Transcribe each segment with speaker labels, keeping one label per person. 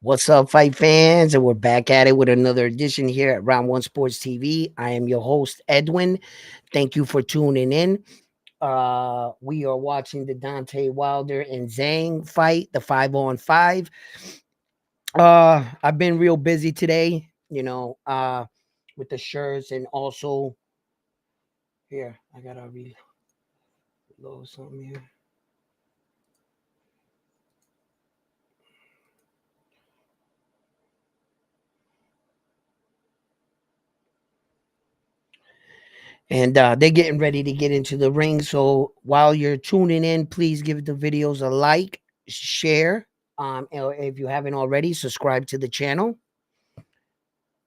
Speaker 1: What's up, fight fans? And we're back at it with another edition here at Round One Sports TV. I am your host, Edwin. Thank you for tuning in. We are watching the Deontay Wilder and Zhang fight, the 5-on-5. I've been real busy today, with the shirts and also here. I gotta reload something here. And they're getting ready to get into the ring. So while you're tuning in, please give the videos a like, share. Or if you haven't already, subscribe to the channel.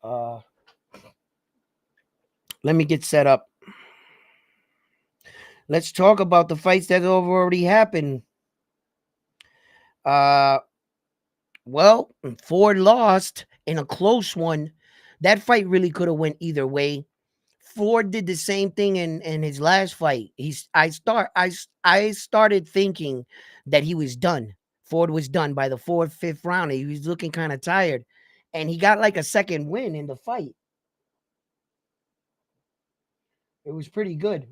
Speaker 1: Uh, let me get set up. Let's talk about the fights that have already happened. Uh, well, Ford lost in a close one. That fight really could have went either way. Ford did the same thing in his last fight. I started thinking that he was done. Ford was done by the fourth, fifth round. He was looking kind of tired, and he got like a second win in the fight. It was pretty good.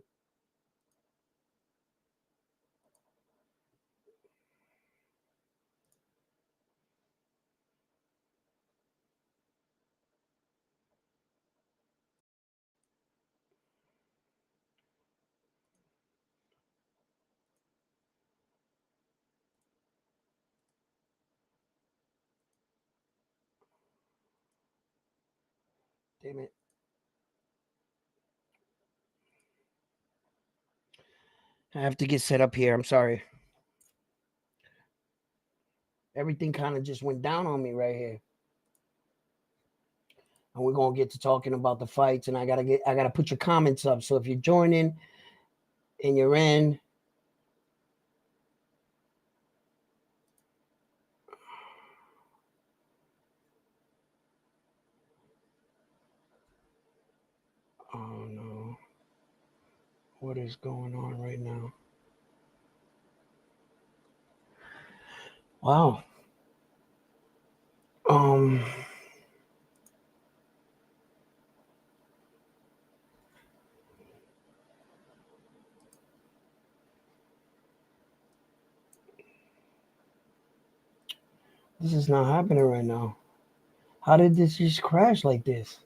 Speaker 1: Damn it. I have to get set up here. I'm sorry. Everything kind of just went down on me right here. And we're gonna get to talking about the fights, and I gotta put your comments up. So if you're joining and you're in, oh no, what is going on right now? Wow. Um. This is not happening right now. How did this just crash like this?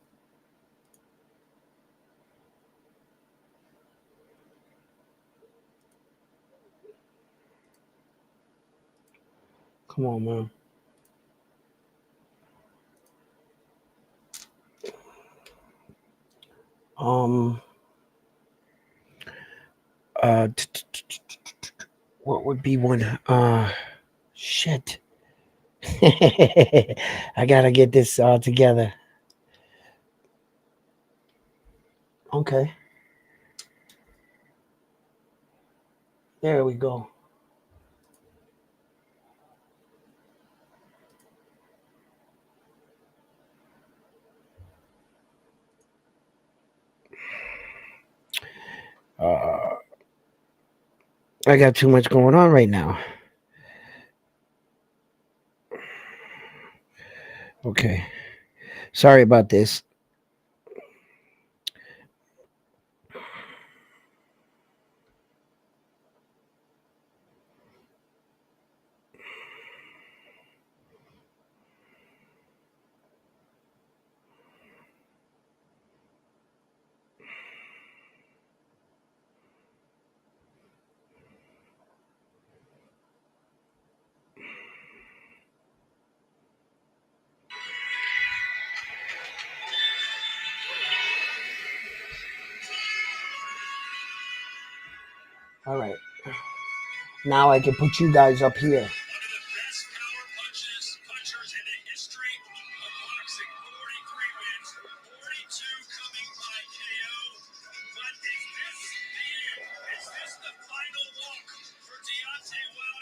Speaker 1: Come on, man. Um. Uh. What would be one? Shit. I gotta get this all together. Okay. There we go. Uh, I got too much going on right now. Okay. Sorry about this. All right. Now I can put you guys up here.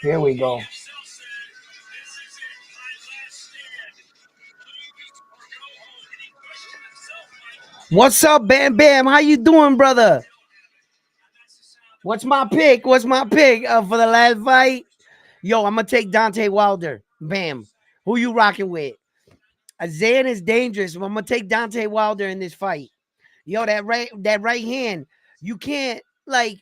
Speaker 1: Here we go. What's up, Bam Bam? How you doing, brother? What's my pick? What's my pick for the last fight? Yo, I'm gonna take Deontay Wilder. Bam. Who you rocking with? Zan is dangerous. I'm gonna take Deontay Wilder in this fight. Yo, that right hand, you can't like.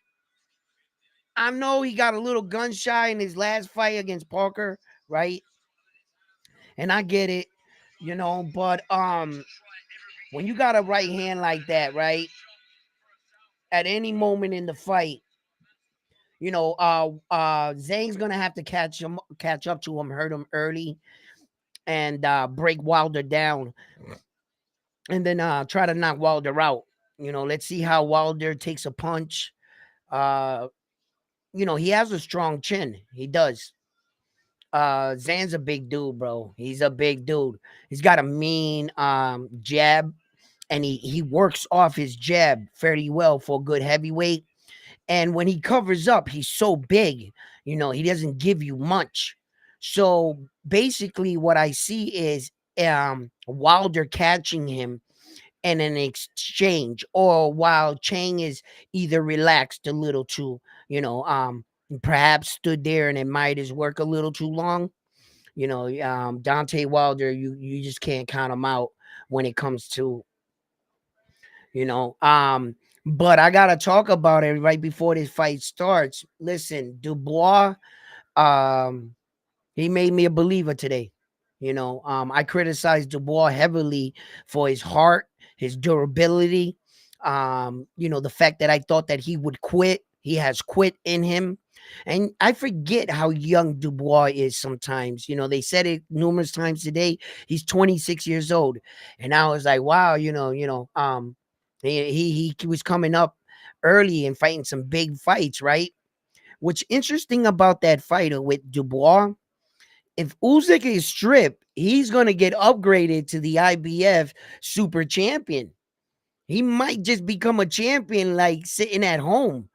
Speaker 1: I know he got a little gun shy in his last fight against Parker, right? And I get it, but when you got a right hand like that, right? At any moment in the fight, Zhang's gonna have to catch up to him, hurt him early, and break Wilder down, and then try to knock Wilder out. Let's see how Wilder takes a punch. Uh, he has a strong chin. He does. Zan's a big dude, bro. He's a big dude. He's got a mean jab, and he works off his jab fairly well for a good heavyweight. And when he covers up, he's so big, he doesn't give you much. So basically, what I see is Wilder catching him in an exchange, or while Chang is either relaxed a little too, perhaps stood there and admired his work a little too long. Deontay Wilder, you just can't count him out when it comes to, you know. But I gotta talk about it right before this fight starts. Listen, Dubois, um, he made me a believer today. I criticized Dubois heavily for his heart, his durability. The fact that I thought that he would quit. He has quit in him. And I forget how young Dubois is sometimes. They said it numerous times today. He's 26 years old. And I was like, wow, he was coming up early and fighting some big fights, right? What's interesting about that fight with Dubois, if Usyk is stripped, he's going to get upgraded to the IBF super champion. He might just become a champion like sitting at home,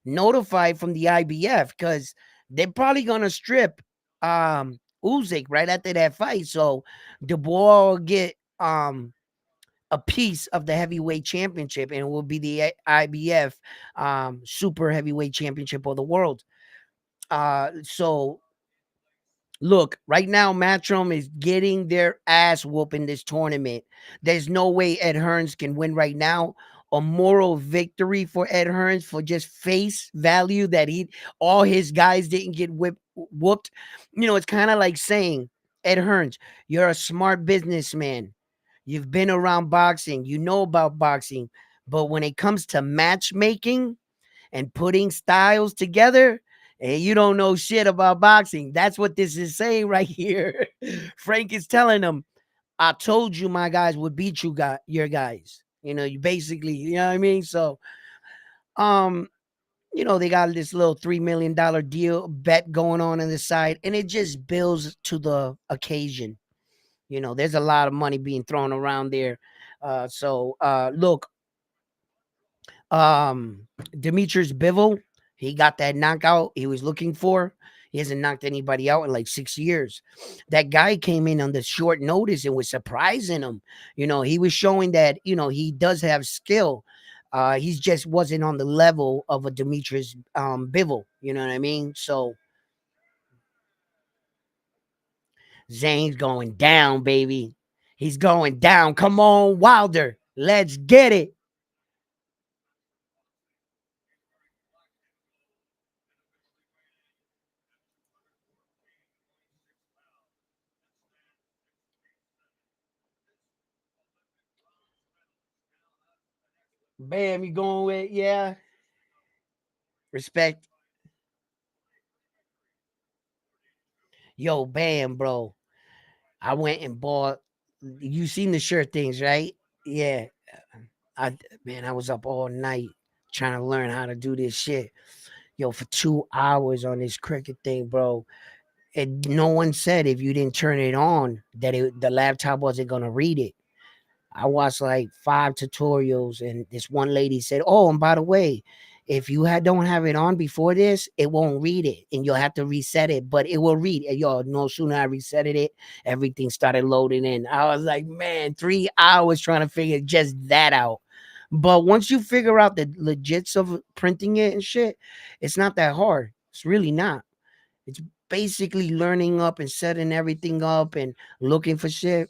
Speaker 1: notified from the IBF, because they're probably going to strip Usyk right after that fight. So Dubois will get a piece of the heavyweight championship, and it will be the IBF super heavyweight championship of the world. So look, right now, Matchroom is getting their ass whooping this tournament. There's no way Ed Hearns can win right now. A moral victory for Ed Hearns for just face value that all his guys didn't get whooped. It's kind of like saying, Ed Hearns, you're a smart businessman. You've been around boxing. You know about boxing. But when it comes to matchmaking and putting styles together, and you don't know shit about boxing. That's what this is saying right here. Frank is telling them, I told you my guys would beat your guys. You basically, you know what I mean? So, they got this little $3 million deal bet going on the side, and it just builds to the occasion. There's a lot of money being thrown around there. Look, Demetrius Bivol, he got that knockout he was looking for. He hasn't knocked anybody out in like 6 years. That guy came in on the short notice and was surprising him. He was showing that, he does have skill. He just wasn't on the level of a Demetrius Bivol. You know what I mean? So Zane's going down, baby. He's going down. Come on, Wilder. Let's get it. Bam, you going with, yeah. Respect. Yo, Bam, bro. I went and bought, you seen the shirt things, right? Yeah. I Man, I was up all night trying to learn how to do this shit. Yo, for 2 hours on this cricket thing, bro. And no one said if you didn't turn it on that the laptop wasn't gonna read it. I watched like 5 tutorials, and this one lady said, "Oh, and by the way, if you don't have it on before this, it won't read it, and you'll have to reset it, but it will read." And yo, no sooner I resetted it, everything started loading in. I was like, man, 3 hours trying to figure just that out. But once you figure out the legits of printing it and shit, it's not that hard. It's really not. It's basically learning up and setting everything up and looking for shit.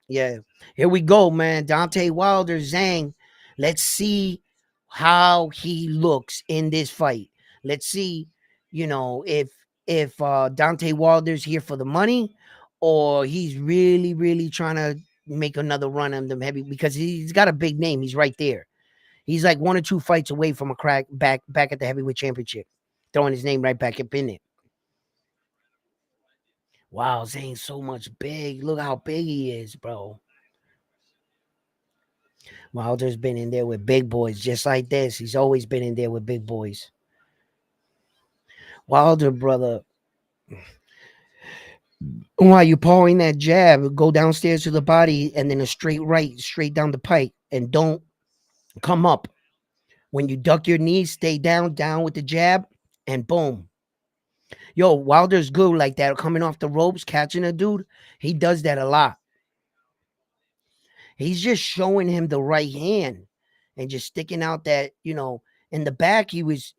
Speaker 1: Yeah. Here we go, man. Deontay Wilder, Zhang. Let's see how he looks in this fight. Let's see, if Deontay Wilder's here for the money or he's really, really trying to make another run on them heavy because he's got a big name. He's right there. He's like one or two fights away from a crack back at the heavyweight championship. Throwing his name right back up in it. Wow, Zane's so much big. Look how big he is, bro. Wilder's been in there with big boys just like this. He's always been in there with big boys. Wilder, brother, while you pawing that jab, go downstairs to the body and then a straight right, straight down the pike, and don't come up. When you duck your knees, stay down with the jab, and boom. Yo, Wilder's good like that, coming off the ropes, catching a dude. He does that a lot. He's just showing him the right hand and just sticking out that, in the back, he was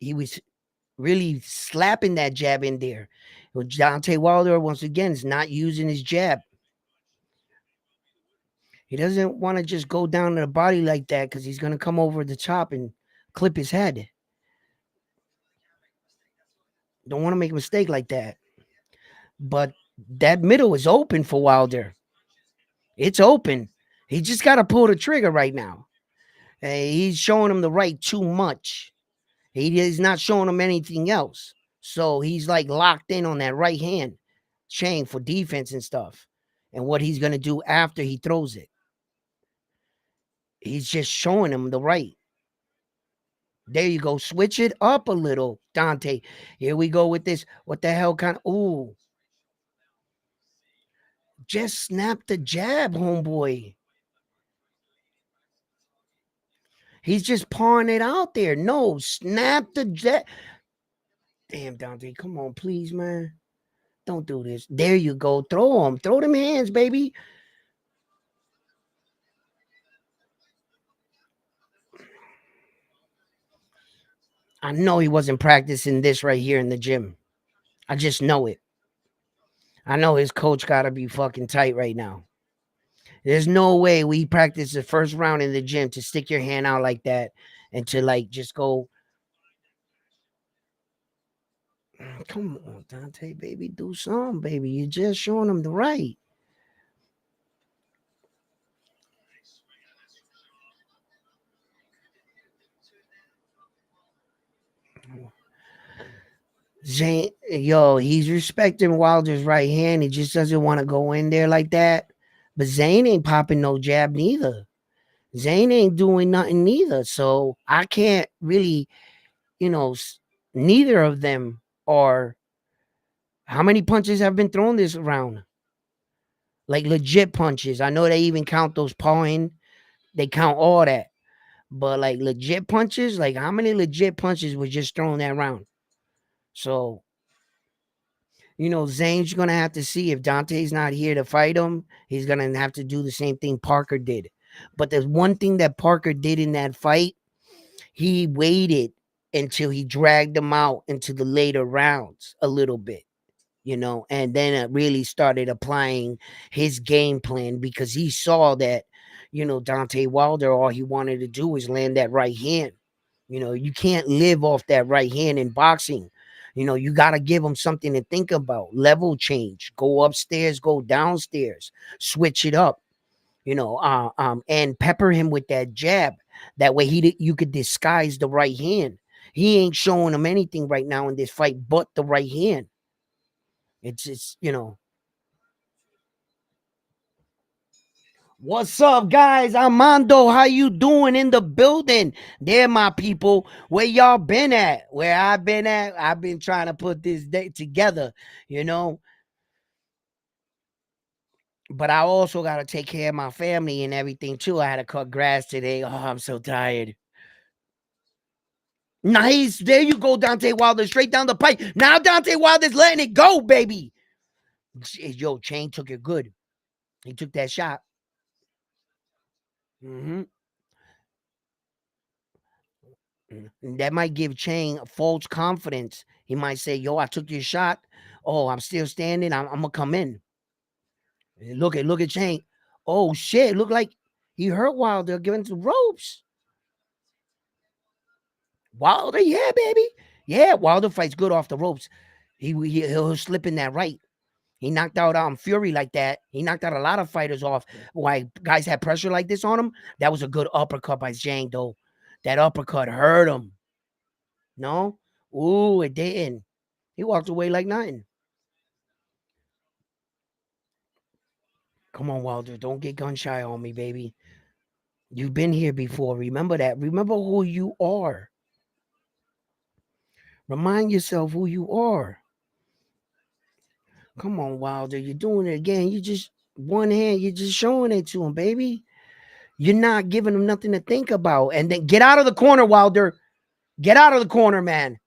Speaker 1: really slapping that jab in there. Deontay Wilder, once again, is not using his jab. He doesn't want to just go down to the body like that because he's going to come over the top and clip his head. Don't want to make a mistake like that. But that middle is open for Wilder. It's open. He just got to pull the trigger right now. He's showing him the right too much. He is not showing him anything else. So he's like locked in on that right hand chain for defense and stuff. And what he's going to do after he throws it. He's just showing him the right. There you go. Switch it up a little, Dante. Here we go with this. What the hell kind of. Ooh. Just snap the jab, homeboy. He's just pawing it out there. No, snap the jab. Damn, Dante. Come on, please, man. Don't do this. There you go. Throw them. Throw them hands, baby. I know he wasn't practicing this right here in the gym. I just know it. I know his coach got to be fucking tight right now. There's no way we practice the first round in the gym to stick your hand out like that and to like just go. Come on, Dante, baby, do something, baby. You're just showing them the right. Zane, yo, he's respecting Wilder's right hand. He just doesn't want to go in there like that. But Zane ain't popping no jab neither. Zane ain't doing nothing neither. So I can't really, neither of them are. How many punches have been thrown this round? Like legit punches. I know they even count those pawing. They count all that. But like legit punches, like how many legit punches were just thrown that round? So, Zane's gonna have to see if Dante's not here to fight him, he's gonna have to do the same thing Parker did. But there's one thing that Parker did in that fight. He waited until he dragged him out into the later rounds a little bit. And then it really started applying his game plan because he saw that, Dante Wilder, all he wanted to do was land that right hand. You can't live off that right hand in boxing. You got to give him something to think about. Level change, go upstairs, go downstairs, switch it up, and pepper him with that jab. That way you could disguise the right hand. He ain't showing him anything right now in this fight but the right hand. It's. What's up, guys? Armando, how you doing in the building? There, my people. Where y'all been at? Where I've been at? I've been trying to put this day together, you know. But I also got to take care of my family and everything too. I had to cut grass today. Oh, I'm so tired. Nice. There you go, Dante Wilder, straight down the pipe. Now Dante Wilder's letting it go, baby. Yo, Chain took it good. He took that shot. Mm-hmm. That might give Chang false confidence. He might say, "Yo, I took your shot," Oh, I'm still standing. I'm gonna come in. Look at Zhang. Oh shit! Look like he hurt Wilder giving some ropes. Wilder, yeah, baby, yeah. Wilder fights good off the ropes. He'll slip in that right. He knocked out Fury like that. He knocked out a lot of fighters off. Why guys had pressure like this on him? That was a good uppercut by Zhang, though. That uppercut hurt him. No? Ooh, it didn't. He walked away like nothing. Come on, Wilder. Don't get gun shy on me, baby. You've been here before. Remember that. Remember who you are. Remind yourself who you are. Come on, Wilder. You're doing it again. You just one hand, you're just showing it to him, baby. You're not giving him nothing to think about. And then get out of the corner, Wilder. Get out of the corner, man.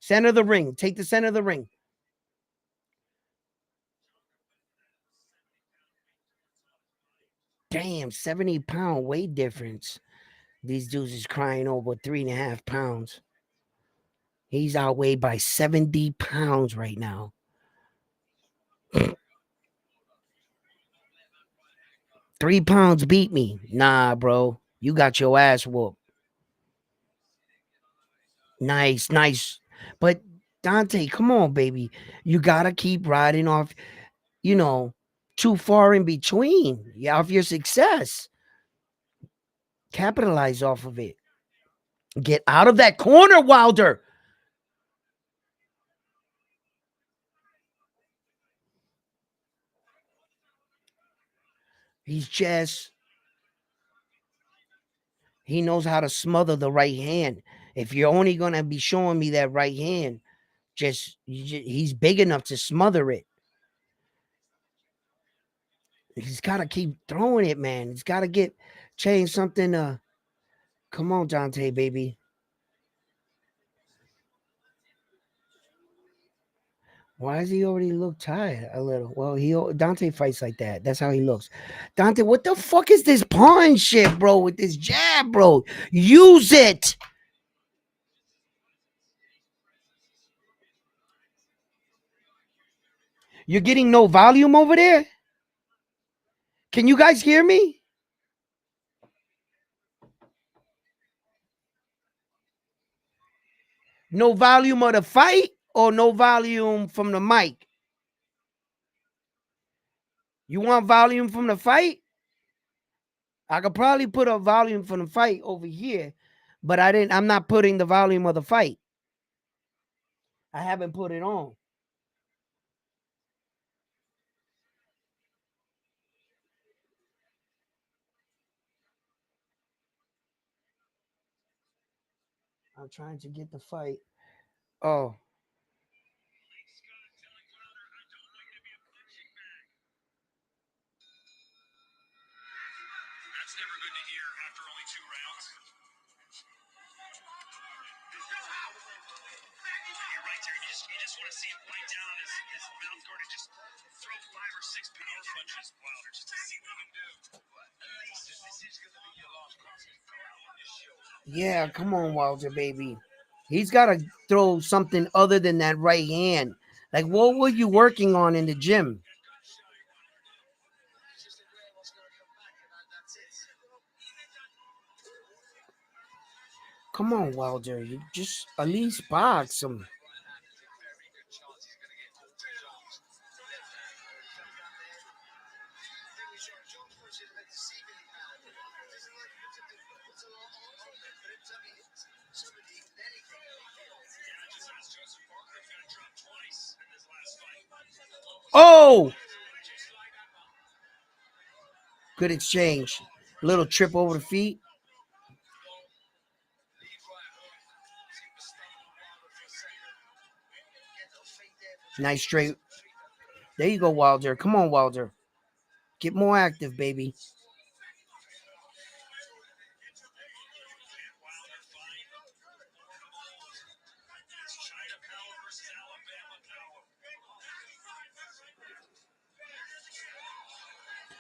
Speaker 1: Center of the ring. Take the center of the ring. Damn, 70-pound weight difference. These dudes is crying over 3.5 pounds. He's outweighed by 70 pounds right now. 3 pounds beat me. Nah, bro. You got your ass whooped. Nice, nice. But Deontay, come on, baby. You gotta keep riding off, you know, too far in between. Yeah, off your success. Capitalize off of it. Get out of that corner, Wilder. He's just, he knows how to smother the right hand. If you're only going to be showing me that right hand, he's big enough to smother it. He's got to keep throwing it, man. He's got to change something. Come on, Deontay, baby. Why does he already look tired a little? Well, Dante fights like that. That's how he looks. Dante, what the fuck is this pawn shit, bro? With this jab, bro? Use it. You're getting no volume over there? Can you guys hear me? No volume of the fight or no volume from the mic? You want volume from the fight? I could probably put a volume from the fight over here, but I'm not putting the volume of the fight. I haven't put it on. I'm trying to get the fight. Oh, yeah, come on, Walter, baby. He's got to throw something other than that right hand. Like, what were you working on in the gym? Come on, Wilder. You just at least box him. Oh, good exchange. Little trip over the feet. Nice straight. There you go, Wilder. Come on, Wilder. Get more active, baby.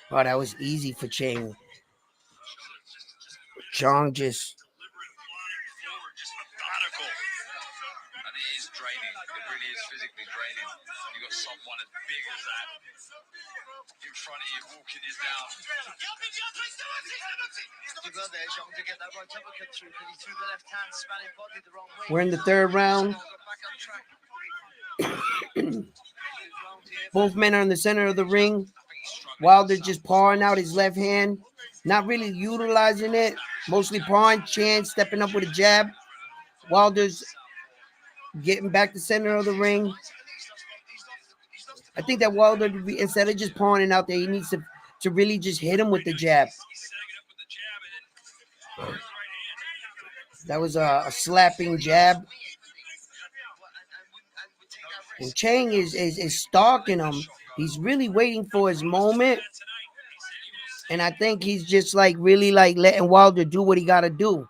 Speaker 1: Oh, that was easy for Chang. Zhang just.
Speaker 2: in front of you, walking you down. Deontay Zhang to get that right uppercut through, but he threw the left hand, spanning body the wrong way.
Speaker 1: We're in the third round. Both men are in the center of the ring. Wilder just pawing out his left hand, not really utilizing it, mostly pawing. Chan stepping up with a jab. Wilder's getting back to center of the ring. I think that Wilder, instead of just pawing it out there, he needs to really just hit him with the jab. That was a slapping jab. And Chang is stalking him. He's really waiting for his moment. And I think he's just like really like letting Wilder do what he got to do.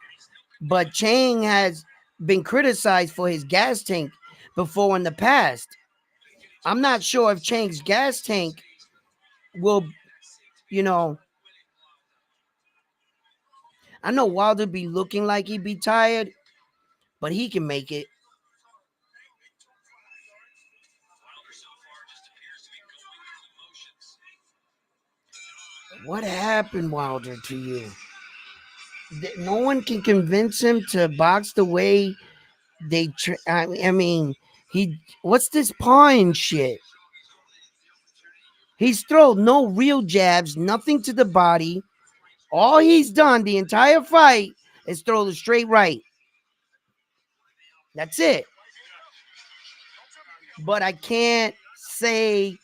Speaker 1: But Chang has been criticized for his gas tank before in the past. I'm not sure if Chang's gas tank will, you know, I know Wilder be looking like he be tired, but he can make it. What happened, Wilder, to you? No one can convince him to box the way they. I mean, what's this pawing shit? He's thrown no real jabs, nothing to the body. All he's done the entire fight is throw the straight right. That's it. But I can't say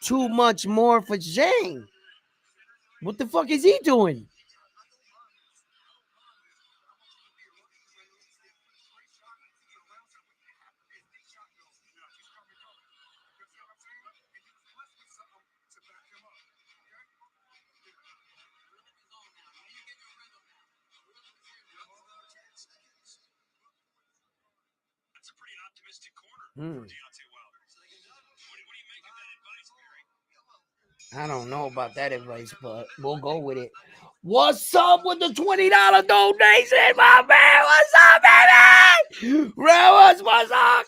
Speaker 1: too much more for Zhang. What the fuck is he doing? I don't know about that advice, but we'll go with it. What's up with the $20 donation, my man? What's up, baby? What's up?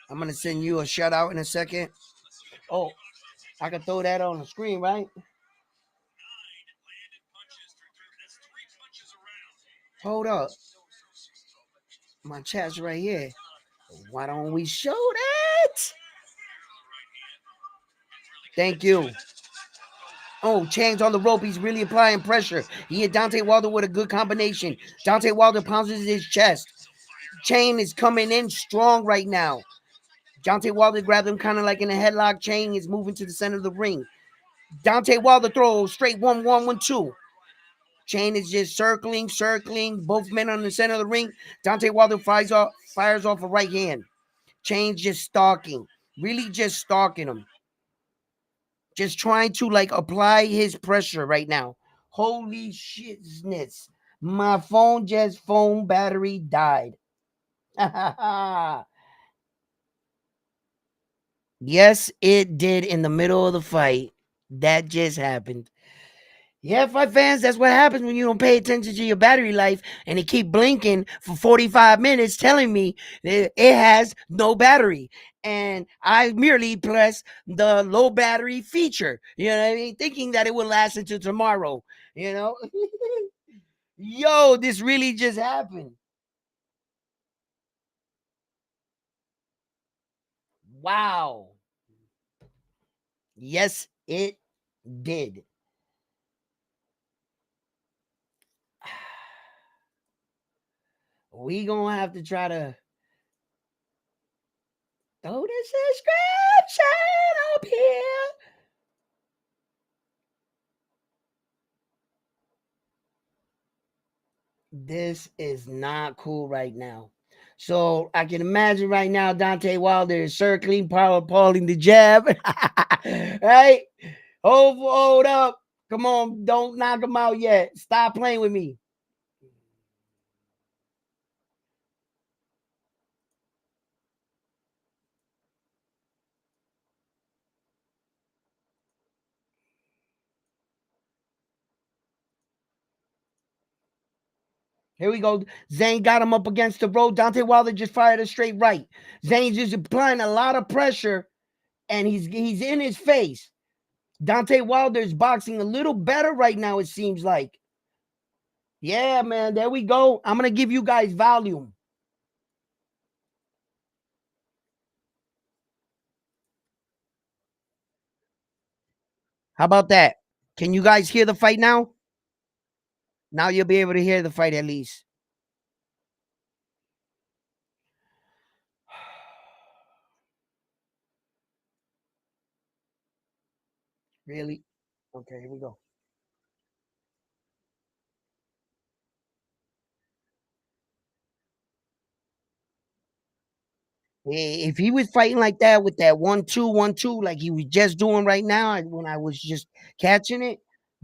Speaker 1: I'm gonna send you a shout out in a second. Oh, I can throw that on the screen, right? Hold up. My chat's right here. Why don't we show that? Thank you. Oh, Chang's on the rope. He's really applying pressure. He hit Deontay Wilder with a good combination. Deontay Wilder pounds his chest. Chain is coming in strong right now. Deontay Wilder grabbed him kind of like in a headlock. Chain is moving to the center of the ring. Deontay Wilder throws straight 1-1-1-2. Chain is just circling. Both men on the center of the ring. Deontay Wilder fires off a right hand. Chain's just stalking. Really just stalking him. Just trying to like apply his pressure right now. Holy shitness. My phone battery died. Yes, it did in the middle of the fight. That just happened. Yeah, fight fans, that's what happens when you don't pay attention to your battery life and it keep blinking for 45 minutes telling me that it has no battery. And I merely press the low battery feature, you know what I mean? Thinking that it would last until tomorrow, you know? Yo, this really just happened. Wow. Yes, it did. We gonna have to try to throw the subscription up here. This is not cool right now. So I can imagine right now Deontay Wilder is circling, pulling the jab. Right? Hold up. Come on, don't knock him out yet. Stop playing with me. Here we go. Zhang got him up against the rope. Deontay Wilder just fired a straight right. Zhang's just applying a lot of pressure, and he's in his face. Deontay Wilder's boxing a little better right now, it seems like. Yeah, man. There we go. I'm gonna give you guys volume. How about that? Can you guys hear the fight now? Now you'll be able to hear the fight at least. Really? Okay, here we go. If he was fighting like that with that 1-2, 1-2, like he was just doing right now, when I was just catching it,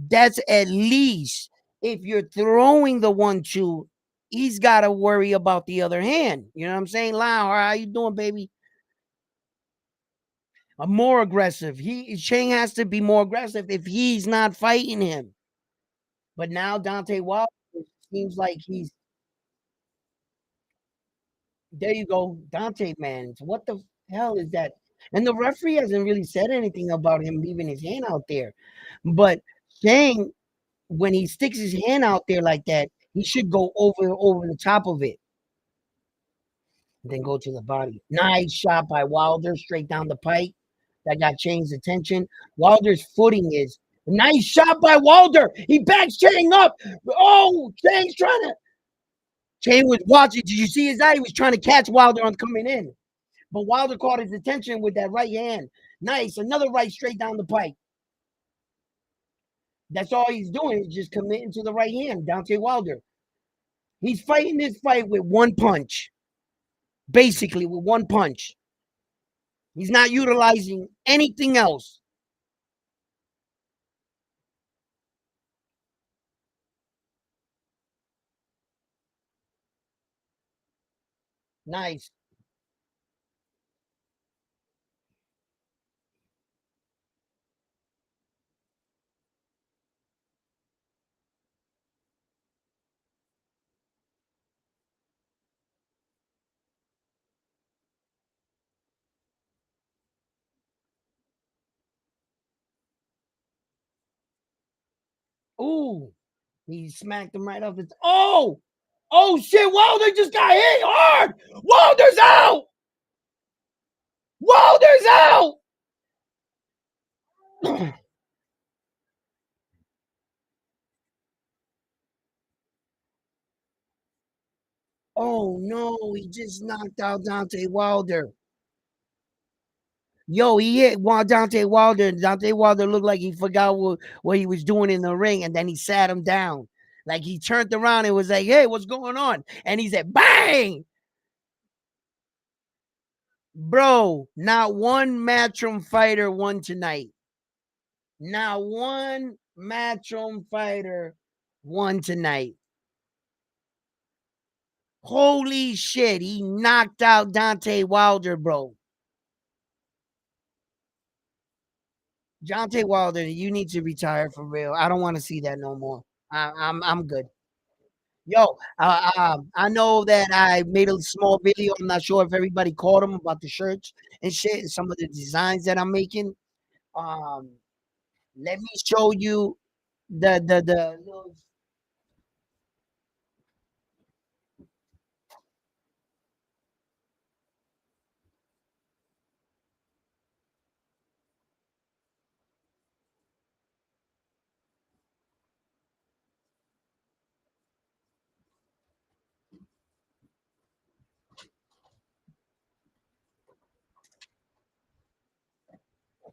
Speaker 1: that's at least if you're throwing the 1-2, he's got to worry about the other hand. You know what I'm saying? Lau, how you doing, baby? More aggressive. Chang has to be more aggressive if he's not fighting him. But now Dante Wilder seems like he's there. You go, Dante, man. What the hell is that? And the referee hasn't really said anything about him leaving his hand out there. But Shane, when he sticks his hand out there like that, he should go over the top of it, then go to the body. Nice shot by Wilder, straight down the pike. That got Chain's attention. Wilder's footing is nice shot by Wilder. He backs Chain up. Oh, Chain's trying to. Chain was watching. Did you see his eye? He was trying to catch Wilder on coming in. But Wilder caught his attention with that right hand. Nice. Another right straight down the pike. That's all he's doing is just committing to the right hand, Deontay Wilder. He's fighting this fight with one punch. Basically, with one punch. He's not utilizing anything else. Nice. Ooh. He smacked him right off the. Oh! Oh shit! Wilder just got hit hard! Wilder's out! Wilder's out! Oh no, he just knocked out Dante Wilder. Yo, he hit Dante Wilder. Dante Wilder looked like he forgot what he was doing in the ring, and then he sat him down. Like he turned around and was like, "Hey, what's going on?" And he said, "Bang!" Bro, not one Matchroom fighter won tonight. Not one Matchroom fighter won tonight. Holy shit, he knocked out Dante Wilder, bro. Dante Wilder, you need to retire for real. I don't want to see that no more. I'm good. Yo, I know that I made a small video. I'm not sure if everybody caught them about the shirts and shit, and some of the designs that I'm making. Um, Let me show you the little.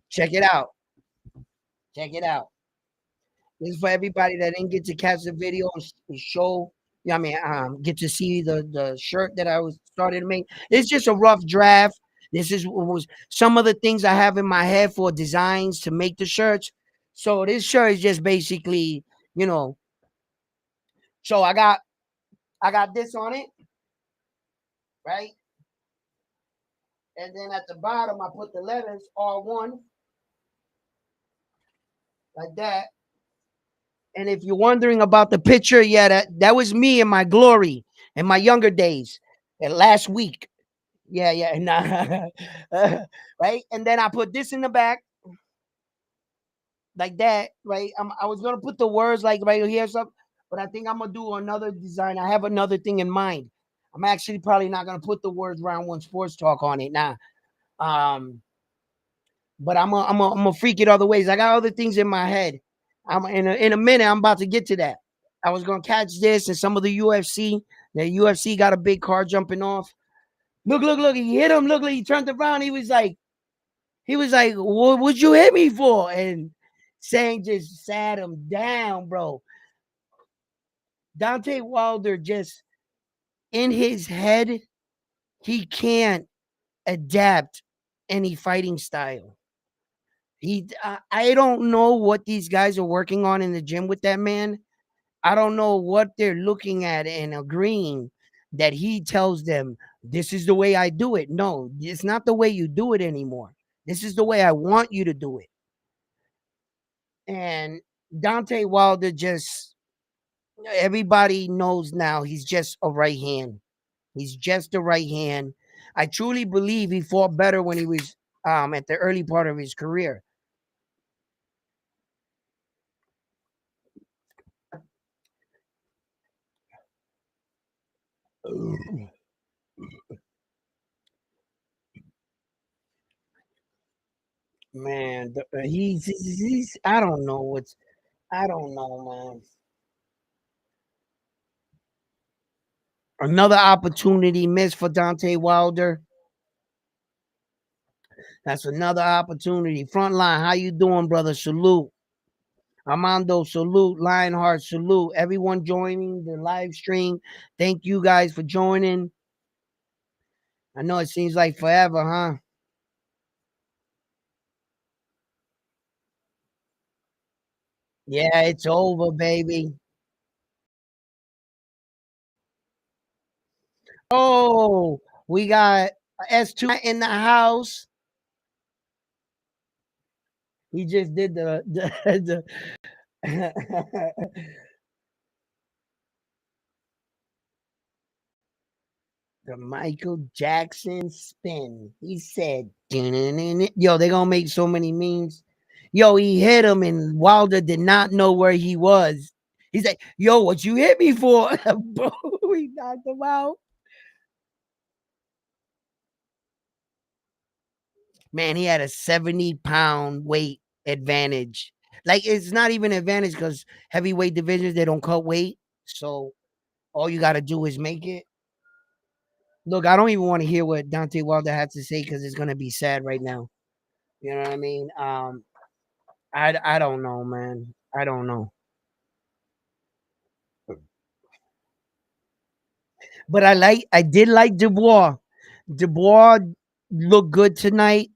Speaker 1: Check it out. Check it out. This is for everybody that didn't get to catch the video and show. Yeah, I mean, get to see the shirt that I was started to make. It's just a rough draft. This is was some of the things I have in my head for designs to make the shirts. So this shirt is just basically, you know. So I got this on it, right? And then at the bottom I put the letters R1 like that. And if you're wondering about the picture, yeah, that was me in my glory in my younger days. And last week, yeah, yeah, nah. Right. And then I put this in the back like that, right? I was gonna put the words like right here, something, but I think I'm gonna do another design. I have another thing in mind. I'm actually probably not gonna put the words round one sports talk on it now. But I'm a freak it other ways. I got other things in my head. I'm in a minute. I'm about to get to that. I was gonna catch this and some of the UFC. The UFC got a big car jumping off. Look, look, look! He hit him. Look, he turned around. He was like, "What would you hit me for?" And Zhang just sat him down, bro. Dante Wilder just in his head, he can't adapt any fighting style. I don't know what these guys are working on in the gym with that man. I don't know what they're looking at and agreeing that he tells them this is the way I do it. No, it's not the way you do it anymore. This is the way I want you to do it. And Dante Wilder just everybody knows now he's just a right hand. He's just a right hand. I truly believe he fought better when he was at the early part of his career. Man, he's I don't know what's I don't know, man. Another opportunity missed for Dante Wilder. That's another opportunity. Frontline, how you doing, brother? Salute. Armando, salute. Lionheart, salute. Everyone joining the live stream. Thank you guys for joining. I know it seems like forever, huh? Yeah, it's over, baby. Oh, we got S2 in the house. He just did the the Michael Jackson spin. He said, yo, they gonna make so many memes. Yo, he hit him and Wilder did not know where he was. He's like, yo, what you hit me for? Bro, he knocked him out. Man, he had a 70-pound weight advantage. Like, it's not even advantage because heavyweight divisions, they don't cut weight. So all you got to do is make it. Look, I don't even want to hear what Dante Wilder had to say because it's going to be sad right now. You know what I mean? I don't know, man. I don't know. But I did like Dubois. Dubois looked good tonight.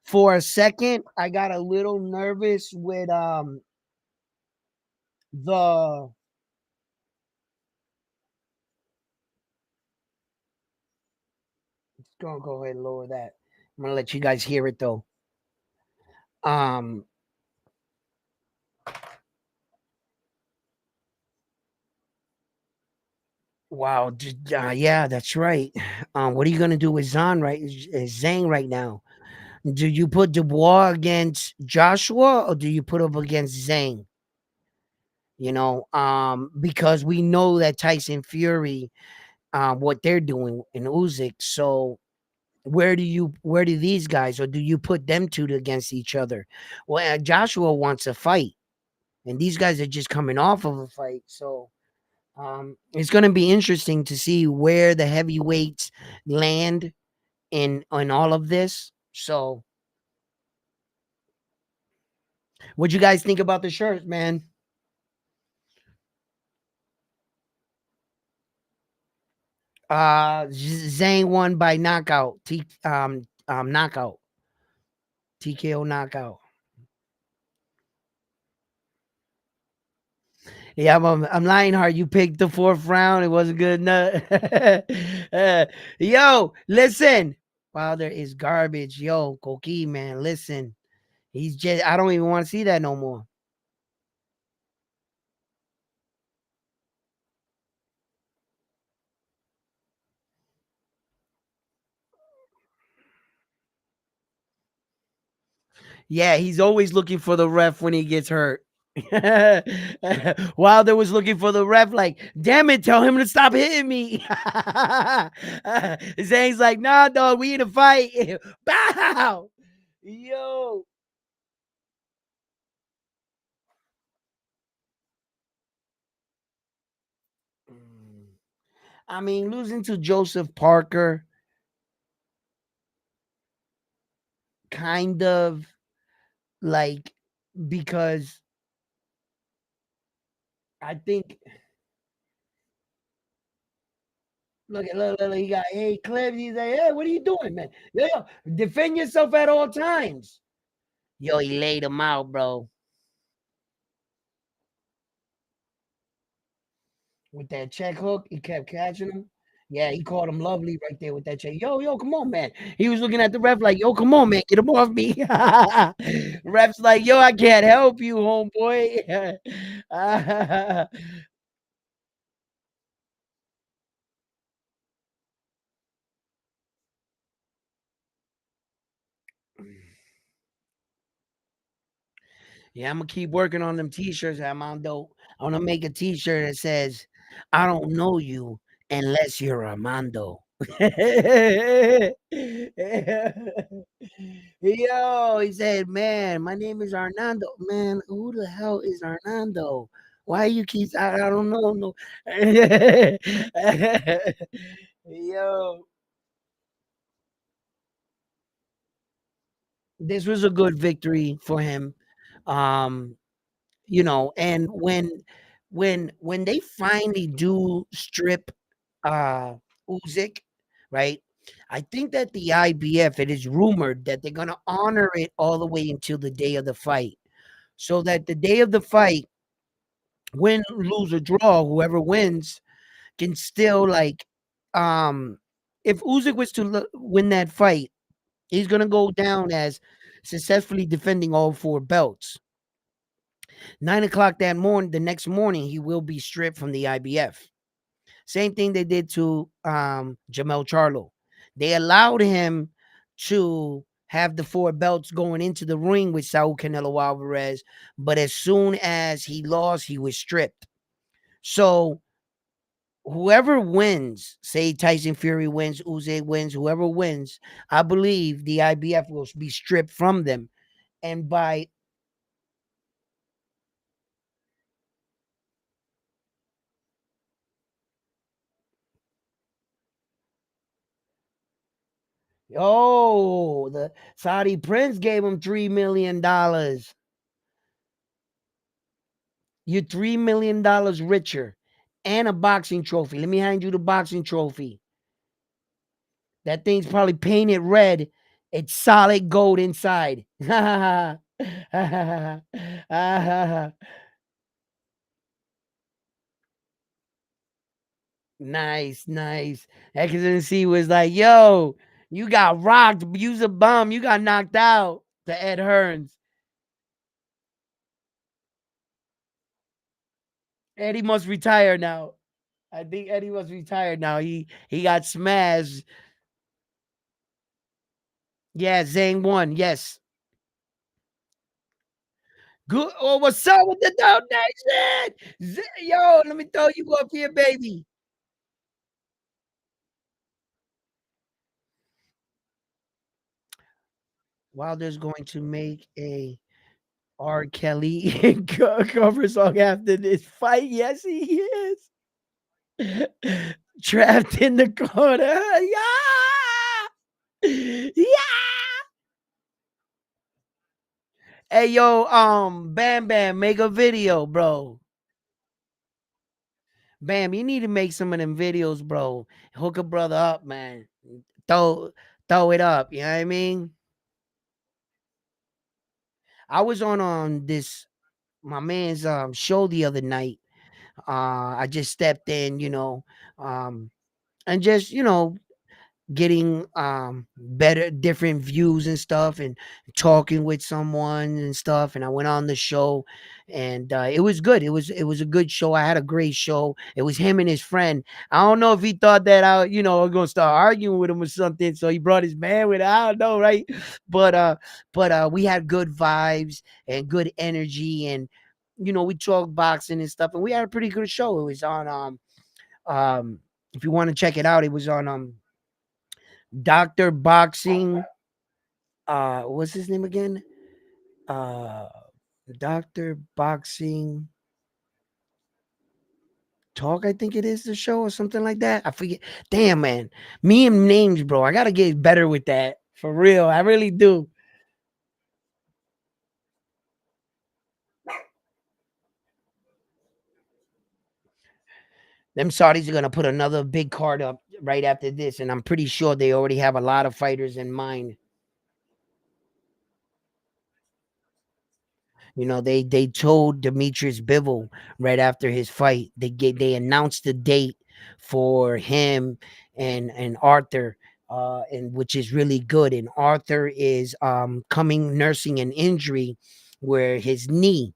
Speaker 1: For a second, I got a little nervous with the go ahead and lower that. I'm gonna let you guys hear it though. Um wow, yeah, that's right. What are you gonna do with Zhang right now? Do you put Dubois against Joshua or do you put him against Zhang? Because we know that Tyson Fury, what they're doing in Usyk. So where do these guys, or do you put them two against each other? Well, Joshua wants a fight, and these guys are just coming off of a fight. So it's going to be interesting to see where the heavyweights land in all of this. So, what you guys think about the shirts, man? Zhang won by knockout. Knockout. TKO knockout. Yeah, I'm lying hard. You picked the fourth round. It wasn't good enough. Yo, listen. Wilder is garbage. Yo, Koki, man, listen. He's just I don't even want to see that no more. Yeah, he's always looking for the ref when he gets hurt. Wilder was looking for the ref, like, damn it, tell him to stop hitting me. Zhang's like, nah, dog, we in a fight. Bow. Yo. Mm. I mean, losing to Joseph Parker, kind of like, because I think, look, he got, hey, Clips. He's like, hey, what are you doing, man? Yo, defend yourself at all times. Yo, he laid him out, bro. With that check hook. He kept catching him. Yeah, he caught him lovely right there with that check. Yo, come on, man. He was looking at the ref like, yo, come on, man, get him off me. Ref's like, yo, I can't help you, homeboy. Yeah, I'm gonna keep working on them t-shirts, Armando. I wanna make a t-shirt that says, I don't know you unless you're Armando. Yo, he said, man, my name is Arnando. Man, who the hell is Arnando? Why you keep I don't know. No. Yo, this was a good victory for him. Um, and when they finally do strip Usyk, right? I think that the IBF, it is rumored that they're gonna honor it all the way until the day of the fight, so that the day of the fight, win, lose, or draw, whoever wins can still like, um, if Usyk was to win that fight, he's gonna go down as successfully defending all four belts. 9 o'clock that morning, the next morning, he will be stripped from the IBF. Same thing they did to Jamel Charlo. They allowed him to have the four belts going into the ring with Saul Canelo Alvarez, but as soon as he lost, he was stripped. So whoever wins, say Tyson Fury wins, Usyk wins, whoever wins, I believe the IBF will be stripped from them. And by the Saudi prince gave him $3 million. You're $3 million richer and a boxing trophy. Let me hand you the boxing trophy. That thing's probably painted red. It's solid gold inside. Nice, nice. Excellency was like, yo, you got rocked. Use a bum. You got knocked out to Ed Hearns. Eddie must retire now. I think Eddie must retire now. He got smashed. Yeah, Zhang won. Yes. Good. Oh, what's up with the donation? Yo, let me throw you up here, baby. Wilder's going to make a R. Kelly cover song after this fight. Yes, he is. Trapped in the corner. Yeah. Yeah. Hey, yo, Bam Bam, make a video, bro. Bam, you need to make some of them videos, bro. Hook a brother up, man. Throw throw it up. You know what I mean? I was on this my man's show the other night. I just stepped in, um, and just getting better different views and stuff, and talking with someone and stuff. And I went on the show, and it was good. It was a good show. I had a great show. It was him and his friend. I don't know if he thought that I was gonna start arguing with him or something, so he brought his man with. I don't know, right? But we had good vibes and good energy, and we talked boxing and stuff, and we had a pretty good show. It was on um if you want to check it out, it was on Dr. Boxing. What's his name again? Uh, Dr. Boxing Talk, I think it is the show or something like that. I forget. Damn, man. Me and names, bro. I got to get better with that. For real. I really do. Them Saudis are going to put another big card up right after this. And I'm pretty sure they already have a lot of fighters in mind. They told Demetrius Bivol right after his fight. They announced the date for him and Arthur, and which is really good. And Arthur is coming nursing an injury where his knee,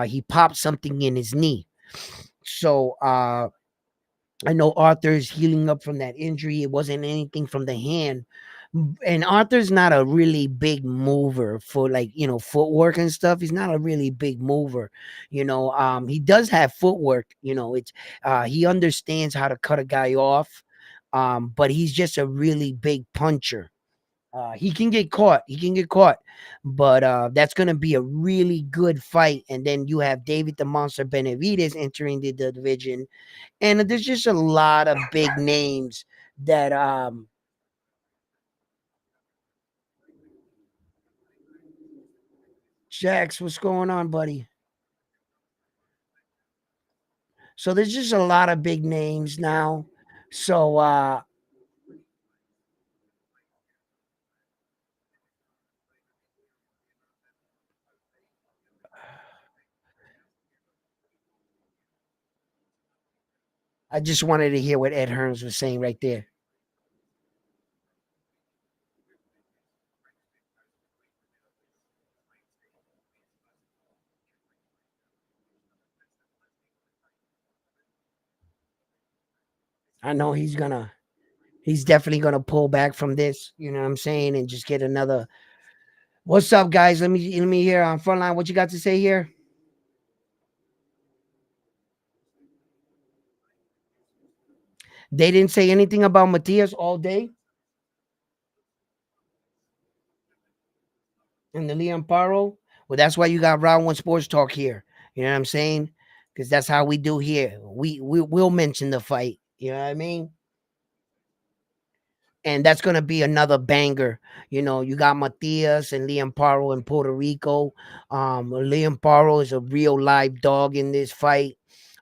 Speaker 1: he popped something in his knee. So I know Arthur is healing up from that injury. It wasn't anything from the hand. And Arthur's not a really big mover for, like, footwork and stuff. He's not a really big mover. He does have footwork, it's he understands how to cut a guy off. But he's just a really big puncher. He can get caught. He can get caught. But that's going to be a really good fight. And then you have David the Monster Benavides entering the division, and there's just a lot of big names that Jax, what's going on, buddy? So there's just a lot of big names now. So I just wanted to hear what Ed Hearns was saying right there. I know he's definitely gonna pull back from this, you know what I'm saying, and just get another. What's up, guys? Let me hear on frontline what you got to say here. They didn't say anything about Matias all day and the Liam Paro. Well, that's why you got Round One Sports Talk here. You know what I'm saying? Because that's how we do here. We will mention the fight. You know what I mean? And that's gonna be another banger. You got Matias and Liam Paro in Puerto Rico. Liam Paro is a real live dog in this fight.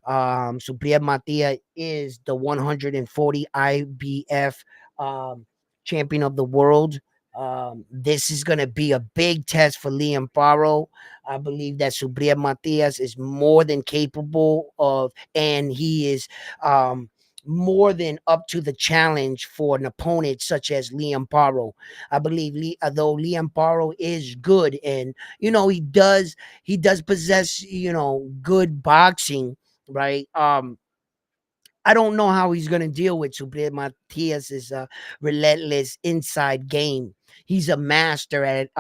Speaker 1: Supriya Matias is the 140 IBF champion of the world. This is going to be a big test for Liam Paro. I believe that Subriel Matias is more than capable of, and he is more than up to the challenge for an opponent such as Liam Paro. I believe, though Liam Paro is good, and he does possess good boxing, right? I don't know how he's going to deal with Subriel Matias's relentless inside game. He's a master at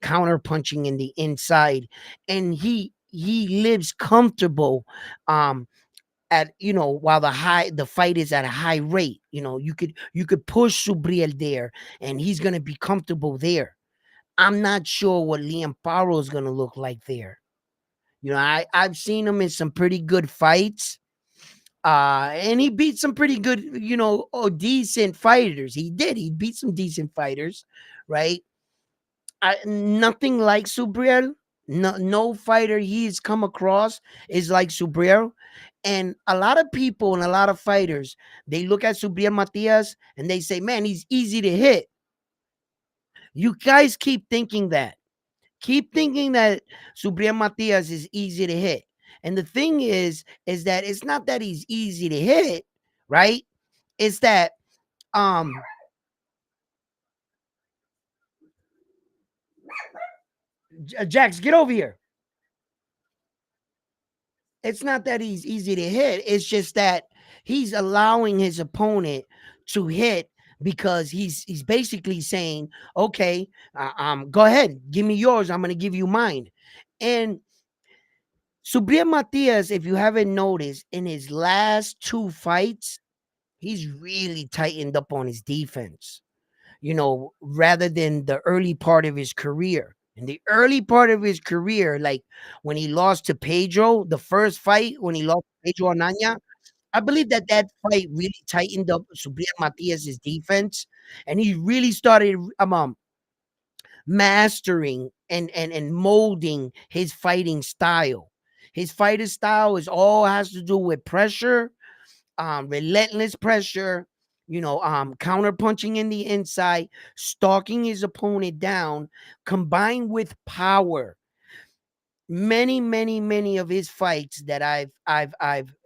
Speaker 1: counter punching in the inside, and he lives comfortable um at while the fight is at a high rate. You could push Subriel there, and he's going to be comfortable there. I'm not sure what Liam Paro is going to look like there. I've seen him in some pretty good fights, and he beat some pretty good, decent fighters. He beat some decent fighters, right? Nothing like Subriel. No fighter he's come across is like Subriel. And a lot of people and a lot of fighters, they look at Subriel Matias and they say, man, he's easy to hit. You guys keep thinking that. Keep thinking that Subriel Matias is easy to hit. And the thing is that it's not that he's easy to hit, right? It's that Um, Jax, get over here. It's not that he's easy to hit. It's just that he's allowing his opponent to hit because he's basically saying, okay, go ahead, give me yours. I'm gonna give you mine. And Subriel Matias, if you haven't noticed, in his last two fights, he's really tightened up on his defense. Rather than the early part of his career. In the early part of his career, like when he lost to Pedro, the first fight when he lost to Pedro Ananya, I believe that fight really tightened up Subriel Matias's defense, and he really started mastering and molding his fighting style. His fighting style is all has to do with pressure, relentless pressure, counter punching in the inside, stalking his opponent down, combined with power. Many of his fights that I've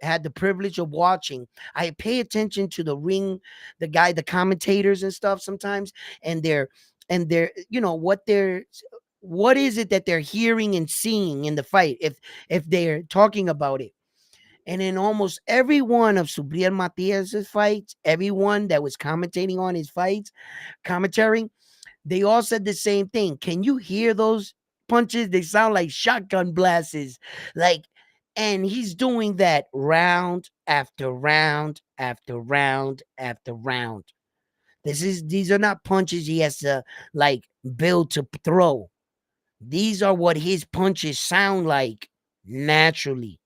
Speaker 1: had the privilege of watching, I pay attention to the ring, the commentators and stuff sometimes, and they're what is it that they're hearing and seeing in the fight if they're talking about it. And in almost every one of Subriel Matias's fights, everyone that was commentating on his fights, commentary, they all said the same thing. Can you hear those punches? They sound like shotgun blasts. Like, and he's doing that round after round after round after round. These are not punches he has to like build to throw. These are what his punches sound like naturally.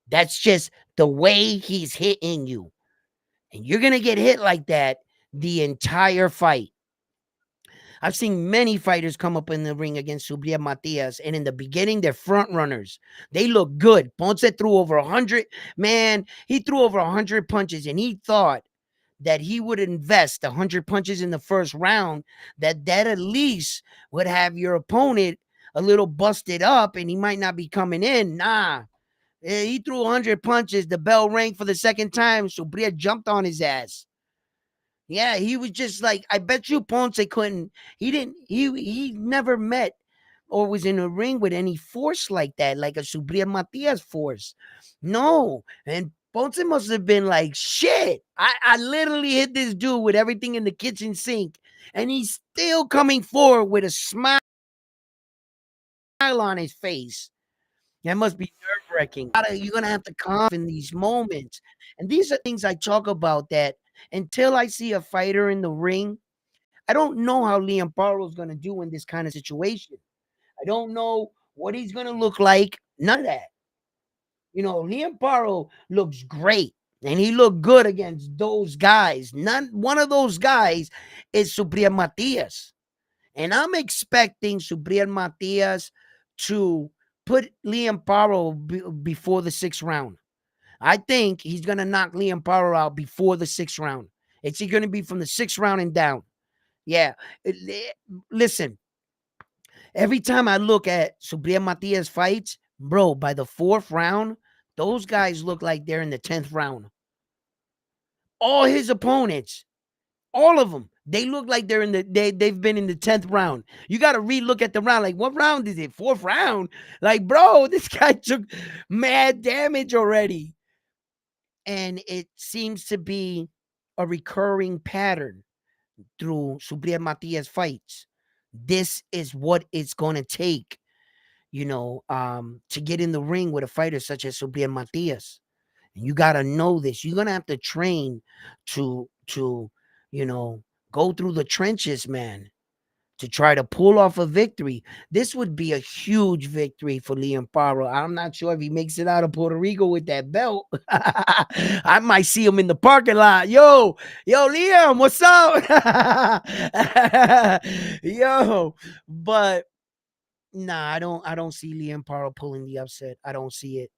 Speaker 1: That's just the way he's hitting you. And you're going to get hit like that the entire fight. I've seen many fighters come up in the ring against Subriel Matias, and in the beginning, they're front runners. They look good. Ponce threw over 100. Man, he threw over 100 punches, and he thought that he would invest 100 punches in the first round, that at least would have your opponent a little busted up, and he might not be coming in. Nah, he threw 100 punches. The bell rang for the second time. So Bria jumped on his ass. Yeah, he was just like, I bet you Ponce couldn't. He didn't. He never met or was in a ring with any force like that, like a Subriel Matias force. No, and Ponce must have been like, shit. I literally hit this dude with everything in the kitchen sink, and he's still coming forward with a smile on his face. That must be nerve wracking. You're gonna have to calm in these moments, and these are things I talk about. That until I see a fighter in the ring, I don't know how Liam Barrow is gonna do in this kind of situation. I don't know what he's gonna look like. None of that. Liam Barrow looks great, and he looked good against those guys. One of those guys is Subriel Matias. And I'm expecting Subriel Matias to put Liam Paro before the sixth round. I think he's going to knock Liam Paro out before the sixth round. It's going to be from the sixth round and down. Yeah. Listen, every time I look at Subriel Matias fights, bro, by the fourth round, those guys look like they're in the 10th round. All his opponents, all of them. They look like they've been in the 10th round. You got to relook at the round. Like, what round is it? Fourth round? Like, bro, this guy took mad damage already. And it seems to be a recurring pattern through Subriel Matias fights. This is what it's going to take, to get in the ring with a fighter such as Subriel Matias. And you got to know this. You're going to have to train to go through the trenches, man, to try to pull off a victory. This would be a huge victory for Liam Paro. I'm not sure if he makes it out of Puerto Rico with that belt. I might see him in the parking lot. Yo, Liam, what's up? Yo, but nah, I don't see Liam Paro pulling the upset. I don't see it.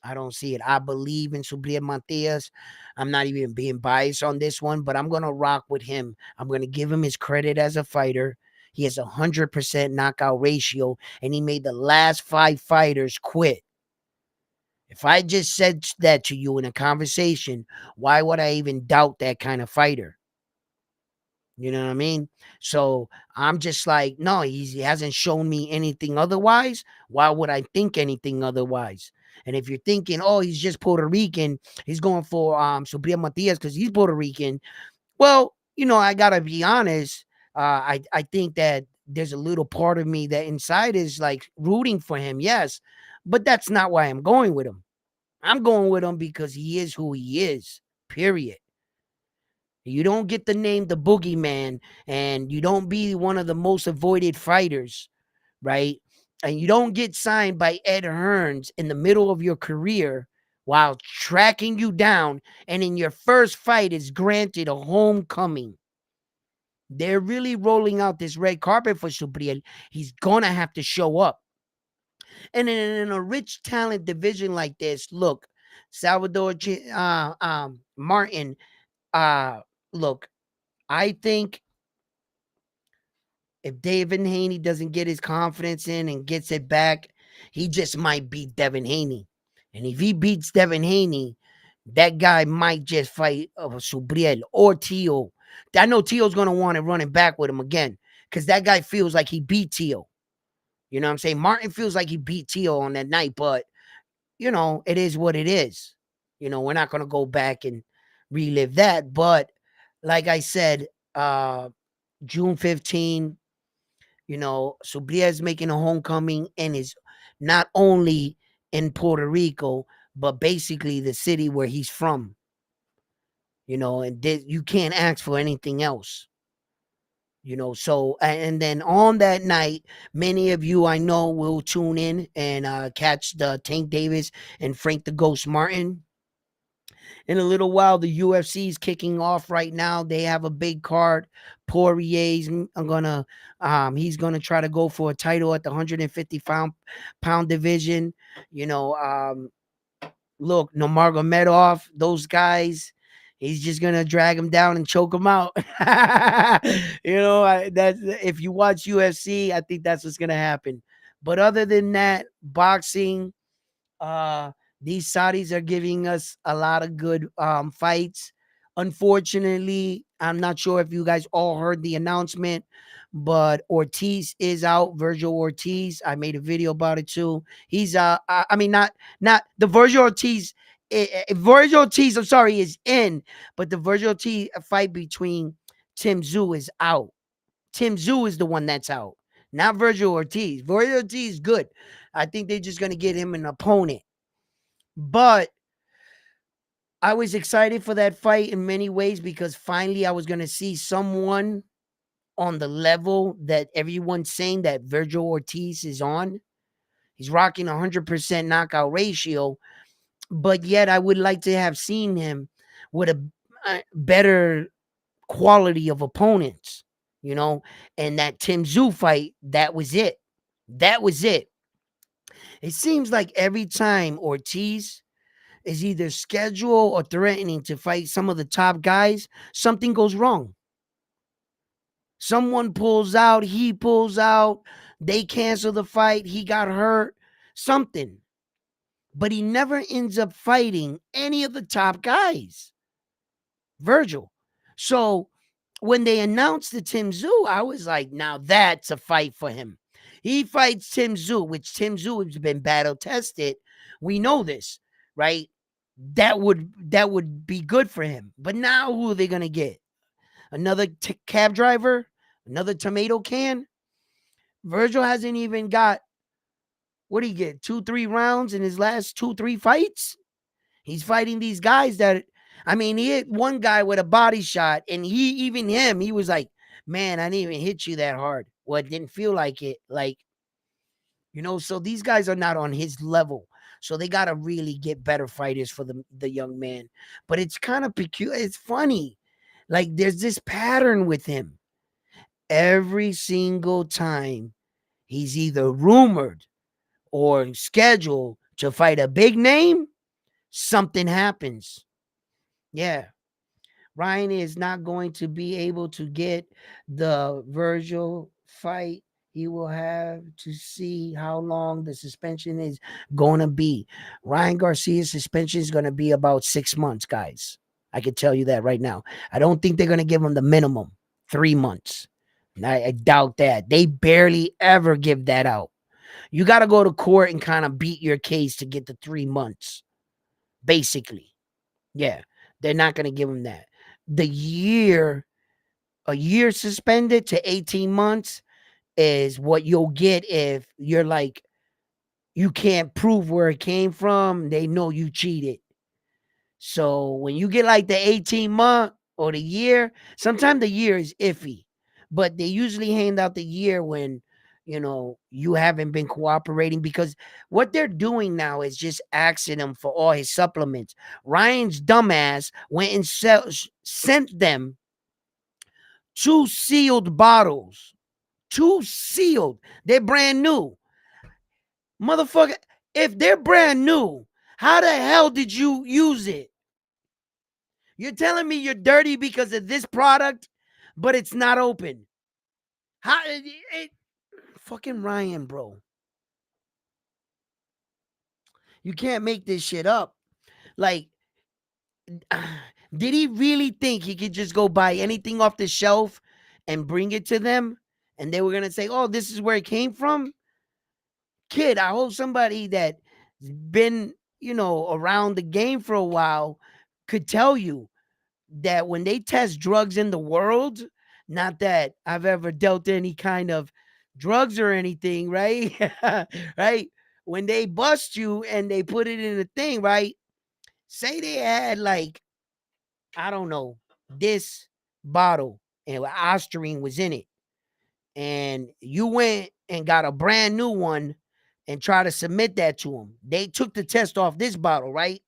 Speaker 1: I don't see it. I believe in Subriel Matias. I'm not even being biased on this one, but I'm going to rock with him. I'm going to give him his credit as a fighter. He has 100% knockout ratio, and he made the last 5 fighters quit. If I just said that to you in a conversation, why would I even doubt that kind of fighter? You know what I mean? So I'm just like, no, he hasn't shown me anything otherwise. Why would I think anything otherwise? And if you're thinking, oh, he's just Puerto Rican, he's going for Subriel Matias because he's Puerto Rican. Well, I gotta be honest. I think that there's a little part of me that inside is like rooting for him, yes, but that's not why I'm going with him. I'm going with him because he is who he is. Period. You don't get the name the boogeyman, and you don't be one of the most avoided fighters, right? And you don't get signed by Ed Hearns in the middle of your career while tracking you down, and in your first fight is granted a homecoming. They're really rolling out this red carpet for Subriel. He's gonna have to show up. And in a rich talent division like this, look, Salvador Martin, uh, look, I think if David Haney doesn't get his confidence in and gets it back, he just might beat Devin Haney. And if he beats Devin Haney, that guy might just fight Subriel or Tio. I know Tio's going to want to run it back with him again because that guy feels like he beat Tio. You know what I'm saying? Martin feels like he beat Tio on that night, but, it is what it is. We're not going to go back and relive that. But like I said, June 15, Subria is making a homecoming and is not only in Puerto Rico, but basically the city where he's from. And you can't ask for anything else. So and then on that night, many of you I know will tune in and catch the Tank Davis and Frank the Ghost Martin in a little while. The UFC is kicking off right now. They have a big card. Poirier's gonna he's gonna try to go for a title at the 150 pound division. You know, look, Nurmagomedov, those guys. He's just gonna drag him down and choke him out. That's if you watch UFC, I think that's what's gonna happen. But other than that, boxing, uh, these Saudis are giving us a lot of good fights. Unfortunately, I'm not sure if you guys all heard the announcement, but Ortiz is out. Virgil Ortiz. I made a video about it too. He's I mean not the Virgil Ortiz. Virgil Ortiz, I'm sorry, is in, but the Virgil Ortiz fight between Tim Tszyu is out. Tim Tszyu is the one that's out, not Virgil Ortiz. Virgil Ortiz is good. I think they're just going to get him an opponent. But I was excited for that fight in many ways because finally I was going to see someone on the level that everyone's saying that Virgil Ortiz is on. He's rocking 100% knockout ratio, but yet I would like to have seen him with a better quality of opponents, and that Tim Tszyu fight, that was it. That was it. It seems like every time Ortiz is either scheduled or threatening to fight some of the top guys, something goes wrong. Someone pulls out, he pulls out, they cancel the fight, he got hurt, something. But he never ends up fighting any of the top guys. Virgil. So when they announced the Tim Tszyu, I was like, now that's a fight for him. He fights Tim Tszyu, which Tim Tszyu has been battle tested. We know this, right? That would be good for him. But now who are they gonna get? Another cab driver? Another tomato can? Virgil hasn't even got, what did he get? 2-3 rounds in his last 2-3 fights? He's fighting these guys that, I mean, he hit one guy with a body shot, and he was like, man, I didn't even hit you that hard. Well, it didn't feel like it. Like, so these guys are not on his level. So they got to really get better fighters for the young man. But it's kind of peculiar. It's funny. Like, there's this pattern with him. Every single time he's either rumored or scheduled to fight a big name, something happens. Yeah. Ryan is not going to be able to get the Virgil fight. He will have to see how long the suspension is going to be. Ryan Garcia's suspension is going to be about 6 months, guys. I can tell you that right now. I don't think they're going to give him the minimum. 3 months. I doubt that. They barely ever give that out. You got to go to court and kind of beat your case to get the 3 months, basically. Yeah, they're not going to give them that. The year, a year suspended to 18 months is what you'll get if you're like, you can't prove where it came from. They know you cheated. So when you get like the 18-month or the year, sometimes the year is iffy, but they usually hand out the year when you haven't been cooperating, because what they're doing now is just asking him for all his supplements. Ryan's dumbass went and sent them two sealed bottles. Two sealed. They're brand new. Motherfucker, if they're brand new, how the hell did you use it? You're telling me you're dirty because of this product, but it's not open. How fucking Ryan, bro. You can't make this shit up. Like, did he really think he could just go buy anything off the shelf and bring it to them? And they were gonna say, "Oh, this is where it came from." Kid, I hope somebody that's been, around the game for a while could tell you that when they test drugs in the world, not that I've ever dealt any kind of drugs or anything, right? Right? When they bust you and they put it in a thing, right? Say they had like, I don't know, this bottle and Osterine was in it. And you went and got a brand new one and try to submit that to them. They took the test off this bottle, right?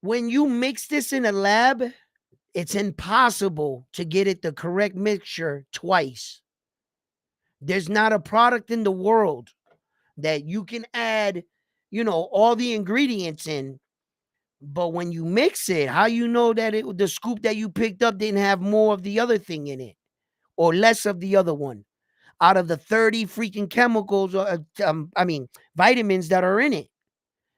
Speaker 1: When you mix this in a lab, it's impossible to get it the correct mixture twice. There's not a product in the world that you can add, all the ingredients in, but when you mix it, how you know that the scoop that you picked up didn't have more of the other thing in it or less of the other one out of the 30 freaking chemicals or vitamins that are in it?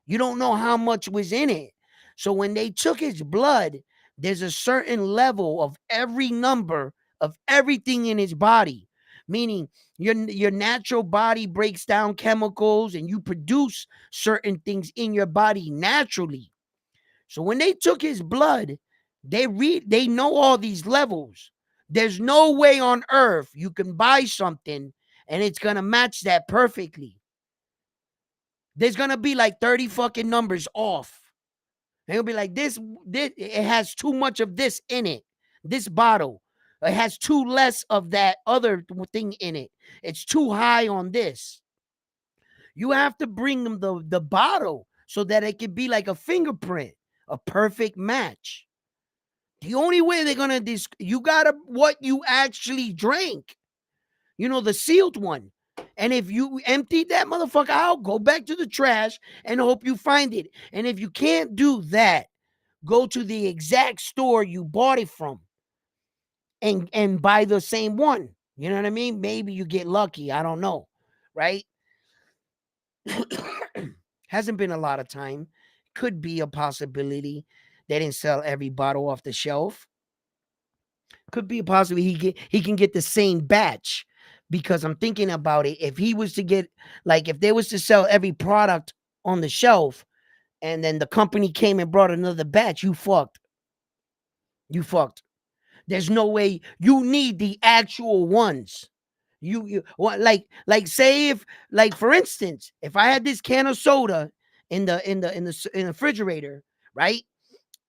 Speaker 1: You don't know how much was in it. So when they took his blood, there's a certain level of every number of everything in his body, meaning your natural body breaks down chemicals and you produce certain things in your body naturally. So when they took his blood, they know all these levels. There's no way on earth you can buy something and it's going to match that perfectly. There's going to be like 30 fucking numbers off. And it'll be like, this, it has too much of this in it. This bottle, it has too less of that other thing in it. It's too high on this. You have to bring them the bottle so that it could be like a fingerprint, a perfect match. The only way they're going to, you got to, what you actually drank, the sealed one. And if you emptied that motherfucker out, go back to the trash and hope you find it. And if you can't do that, go to the exact store you bought it from and buy the same one. You know what I mean? Maybe you get lucky. I don't know. Right? Hasn't been a lot of time. Could be a possibility. They didn't sell every bottle off the shelf. Could be a possibility he can get the same batch, because I'm thinking about it. If he was to get, like, if they was to sell every product on the shelf and then the company came and brought another batch, you fucked. You fucked. There's no way. You need the actual ones. You like say, if, like, for instance, if I had this can of soda in the refrigerator, right?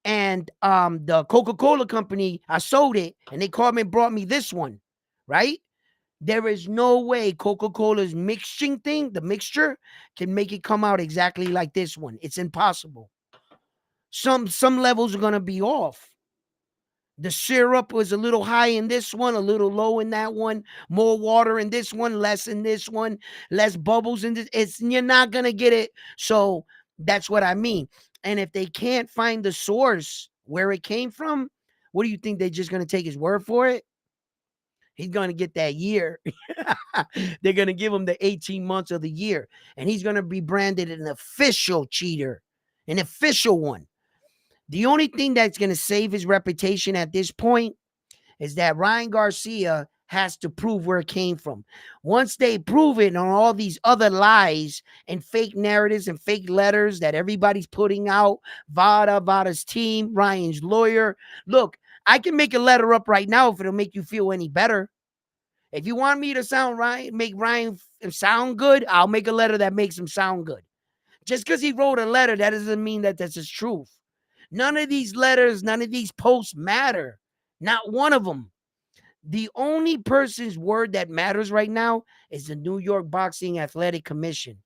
Speaker 1: And the Coca-Cola company, I sold it and they called me and brought me this one, right? There is no way Coca-Cola's mixing thing, the mixture, can make it come out exactly like this one. It's impossible. Some levels are gonna be off. The syrup was a little high in this one, a little low in that one, more water in this one, less in this one, less bubbles in this. You're not gonna get it. So that's what I mean. And if they can't find the source where it came from, what do you think? They're just gonna take his word for it? He's gonna get that year. They're gonna give him the 18 months of the year, and he's gonna be branded an official cheater, an official one. The only thing that's going to save his reputation at this point is that Ryan Garcia has to prove where it came from. Once they prove it on all these other lies and fake narratives and fake letters that everybody's putting out, Vada's team, Ryan's lawyer. Look, I can make a letter up right now if it'll make you feel any better. If you want me to make Ryan sound good, I'll make a letter that makes him sound good. Just because he wrote a letter, that doesn't mean that that's his truth. None of these letters, none of these posts matter. Not one of them. The only person's word that matters right now is the New York Boxing Athletic Commission.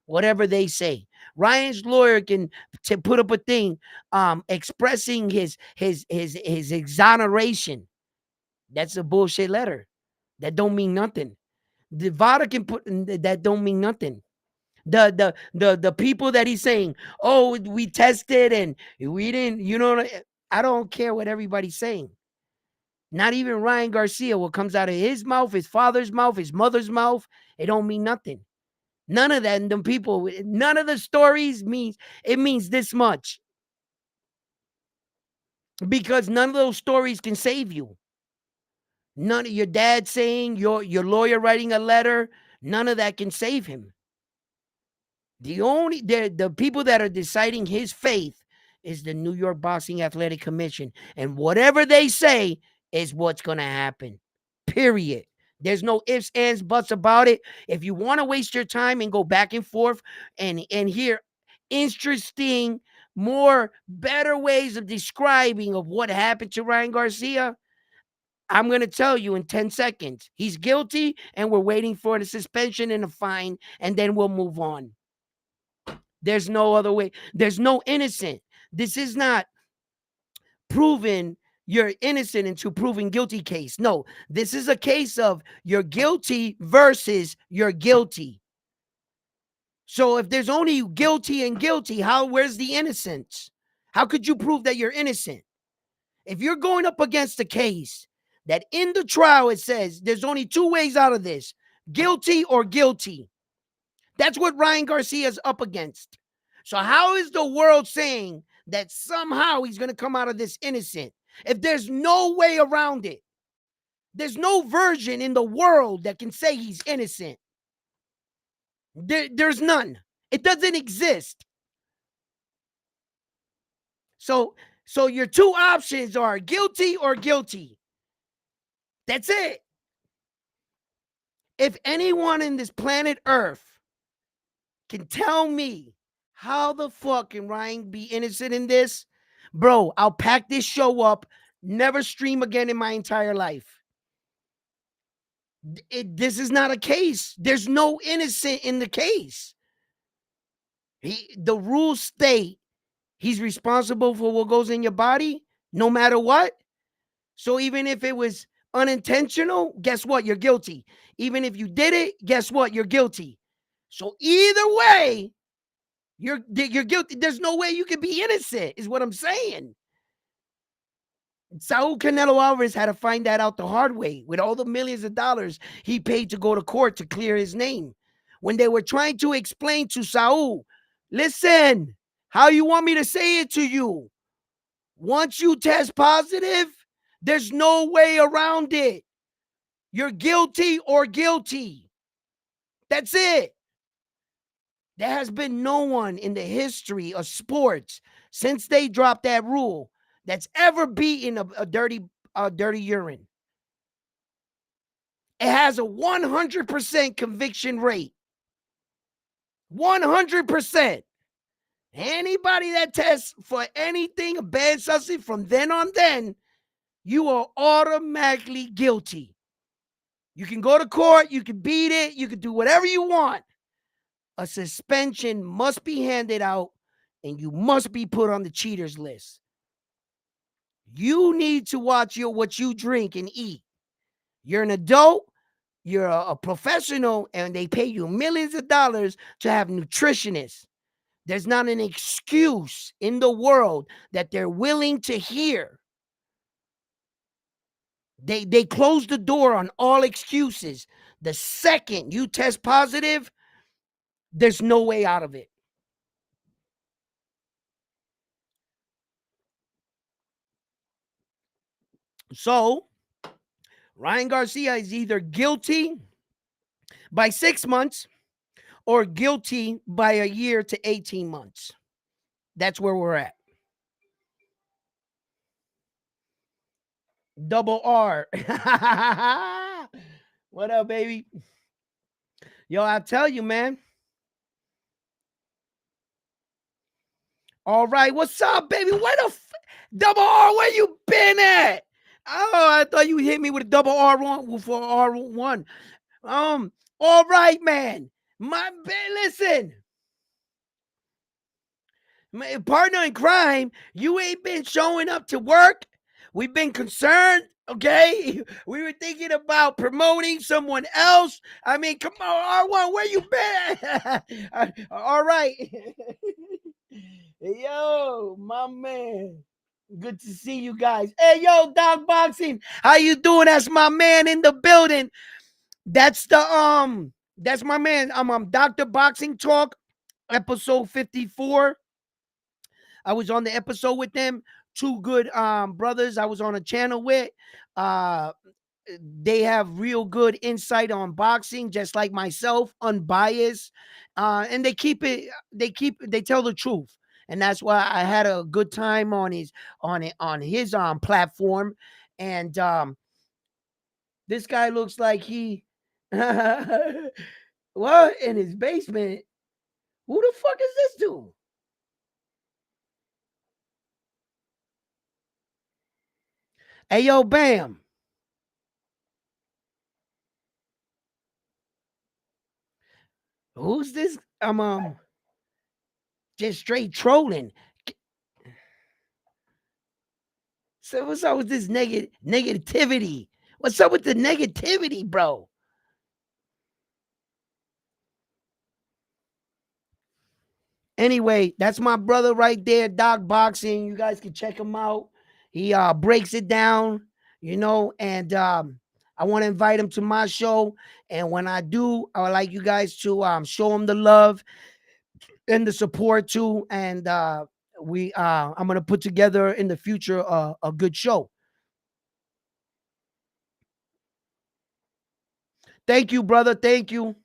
Speaker 1: Whatever they say. Ryan's lawyer can put up a thing expressing his exoneration. That's a bullshit letter. That don't mean nothing. The Vada can put that don't mean nothing. The people that he's saying, oh, we tested and we didn't, I don't care what everybody's saying. Not even Ryan Garcia, what comes out of his mouth, his father's mouth, his mother's mouth, it don't mean nothing. None of that, and them people, none of the stories means this much. Because none of those stories can save you. None of your dad saying, your lawyer writing a letter, none of that can save him. The people that are deciding his fate is the New York Boxing Athletic Commission. And whatever they say is what's going to happen. Period. There's no ifs, ands, buts about it. If you want to waste your time and go back and forth and hear interesting, more better ways of describing of what happened to Ryan Garcia, I'm going to tell you in 10 seconds. He's guilty and we're waiting for the suspension and a fine, and then we'll move on. There's no other way. There's no innocent. This is not proven you're innocent into proven guilty case. No, this is a case of you're guilty versus you're guilty. So if there's only guilty and guilty, where's the innocence? How could you prove that you're innocent? If you're going up against a case that in the trial it says there's only two ways out of this, guilty or guilty. That's what Ryan Garcia is up against. So how is the world saying that somehow he's going to come out of this innocent if there's no way around it? There's no version in the world that can say he's innocent. There's none. It doesn't exist. So your two options are guilty or guilty. That's it. If anyone in this planet Earth can tell me how the fuck can Ryan be innocent in this, bro, I'll pack this show up, never stream again in my entire life. This is not a case. There's no innocent in the case. The rules state he's responsible for what goes in your body, no matter what. So even if it was unintentional, guess what? You're guilty. Even if you did it, guess what? You're guilty. So either way, you're guilty. There's no way you can be innocent, is what I'm saying. Saul Canelo Alvarez had to find that out the hard way with all the millions of dollars he paid to go to court to clear his name. When they were trying to explain to Saul, listen, how you want me to say it to you? Once you test positive, there's no way around it. You're guilty or guilty. That's it. There has been no one in the history of sports since they dropped that rule that's ever beaten a dirty urine. It has a 100% conviction rate. 100%. Anybody that tests for anything, a bad substance, from then on then, you are automatically guilty. You can go to court, you can beat it, you can do whatever you want. A suspension must be handed out and you must be put on the cheaters list. You need to watch what you drink and eat. You're an adult, you're a professional, and they pay you millions of dollars to have nutritionists. There's not an excuse in the world that they're willing to hear. They close the door on all excuses. The second you test positive, there's no way out of it. So, Ryan Garcia is either guilty by 6 months or guilty by a year to 18 months. That's where we're at. Double R. What up, baby? Yo, I tell you, man. All right, what's up, baby? Where the double R? Where you been at? Oh, I thought you hit me with a double R1 for R1. All right, man. Listen, my partner in crime, you ain't been showing up to work. We've been concerned, okay? We were thinking about promoting someone else. I mean, come on, R1, where you been? All right. Yo, my man. Good to see you guys. Hey, yo, Dog Boxing. How you doing? That's my man in the building. That's my man. I'm Dr. Boxing Talk, episode 54. I was on the episode with them. Two good brothers I was on a channel with. Uh they have real good insight on boxing, just like myself, unbiased. And they tell the truth. And that's why I had a good time on his platform. And this guy looks like he what in his basement? Who the fuck is this dude? Hey yo, Bam. Who's this? I'm just straight trolling. So what's up with this negativity? What's up with the negativity, bro? Anyway, that's my brother right there, Doc Boxing. You guys can check him out. He breaks it down, and I want to invite him to my show. And when I do, I would like you guys to show him the love and the support too. And I'm gonna put together in the future a good show. Thank you, brother. Thank you.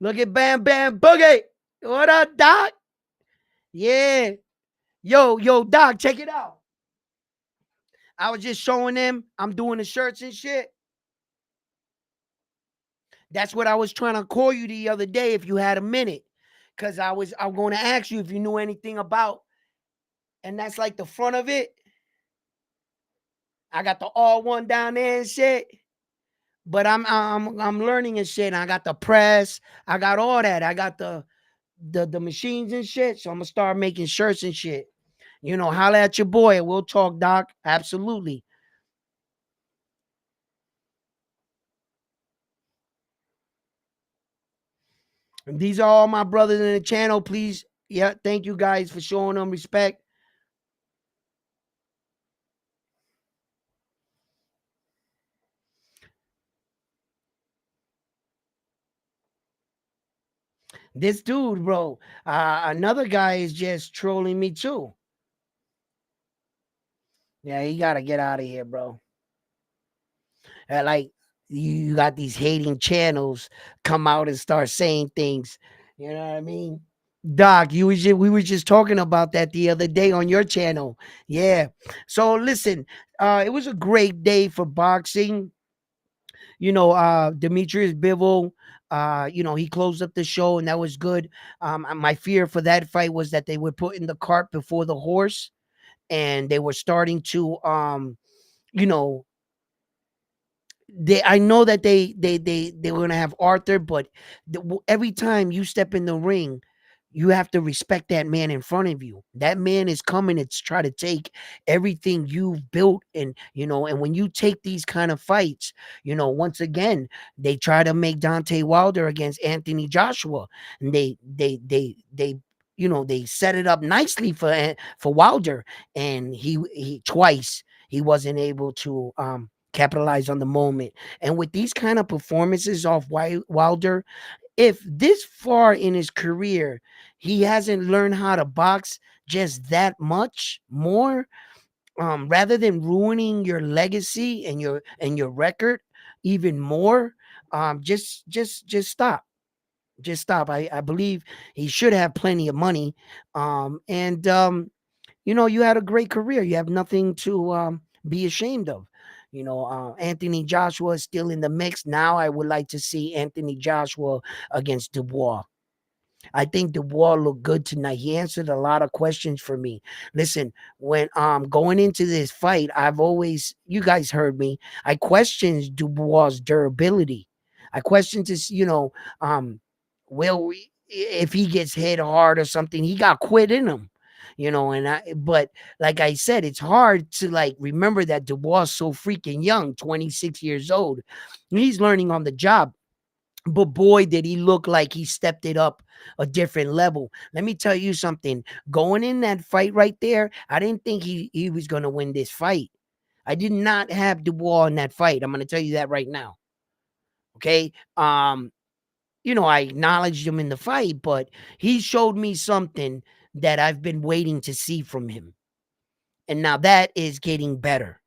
Speaker 1: Look at Bam Bam Boogie. What up, Doc? Yeah. Yo, Doc, check it out. I was just showing them I'm doing the shirts and shit. That's what I was trying to call you the other day if you had a minute. Cause I'm going to ask you if you knew anything about, and that's like the front of it. I got the all one down there and shit. But I'm learning and shit. And I got the press. I got all that. I got the machines and shit. So I'm gonna start making shirts and shit. Holla at your boy. We'll talk, Doc. Absolutely. And these are all my brothers in the channel. Please, yeah, thank you guys for showing them respect. This dude, bro, another guy is just trolling me too. Yeah, he gotta get out of here, bro. Like you got these hating channels come out and start saying things. You know what I mean? Doc, we were just talking about that the other day on your channel. Yeah. So listen, it was a great day for boxing. Demetrius Bivol, he closed up the show and that was good. My fear for that fight was that they were putting the cart before the horse and they were starting to you know, I know that they were gonna have Arthur, but every time you step in the ring, you have to respect that man in front of you. That man is coming to try to take everything you've built, and when you take these kind of fights, once again they try to make Deontay Wilder against Anthony Joshua, and they set it up nicely for Wilder, and he twice he wasn't able to capitalize on the moment. And with these kind of performances off Wilder, if this far in his career he hasn't learned how to box just that much more, rather than ruining your legacy and your record even more, just stop. Just stop. I believe he should have plenty of money. And you know, you had a great career. You have nothing to be ashamed of. You know, Anthony Joshua is still in the mix. Now I would like to see Anthony Joshua against Dubois. I think Dubois looked good tonight. He answered a lot of questions for me. Listen, when going into this fight, I've always, you guys heard me. I questioned Dubois' durability. I questioned his, you know, will if he gets hit hard or something, he got quit in him. You know, and but like I said, it's hard to like remember that Dubois is so freaking young, 26 years old. He's learning on the job, but boy, did he look like he stepped it up a different level. Let me tell you something. Going in that fight right there, I didn't think he was going to win this fight. I did not have Dubois in that fight. I'm going to tell you that right now. Okay? You know, I acknowledged him in the fight, but he showed me something that I've been waiting to see from him. And now that is getting better.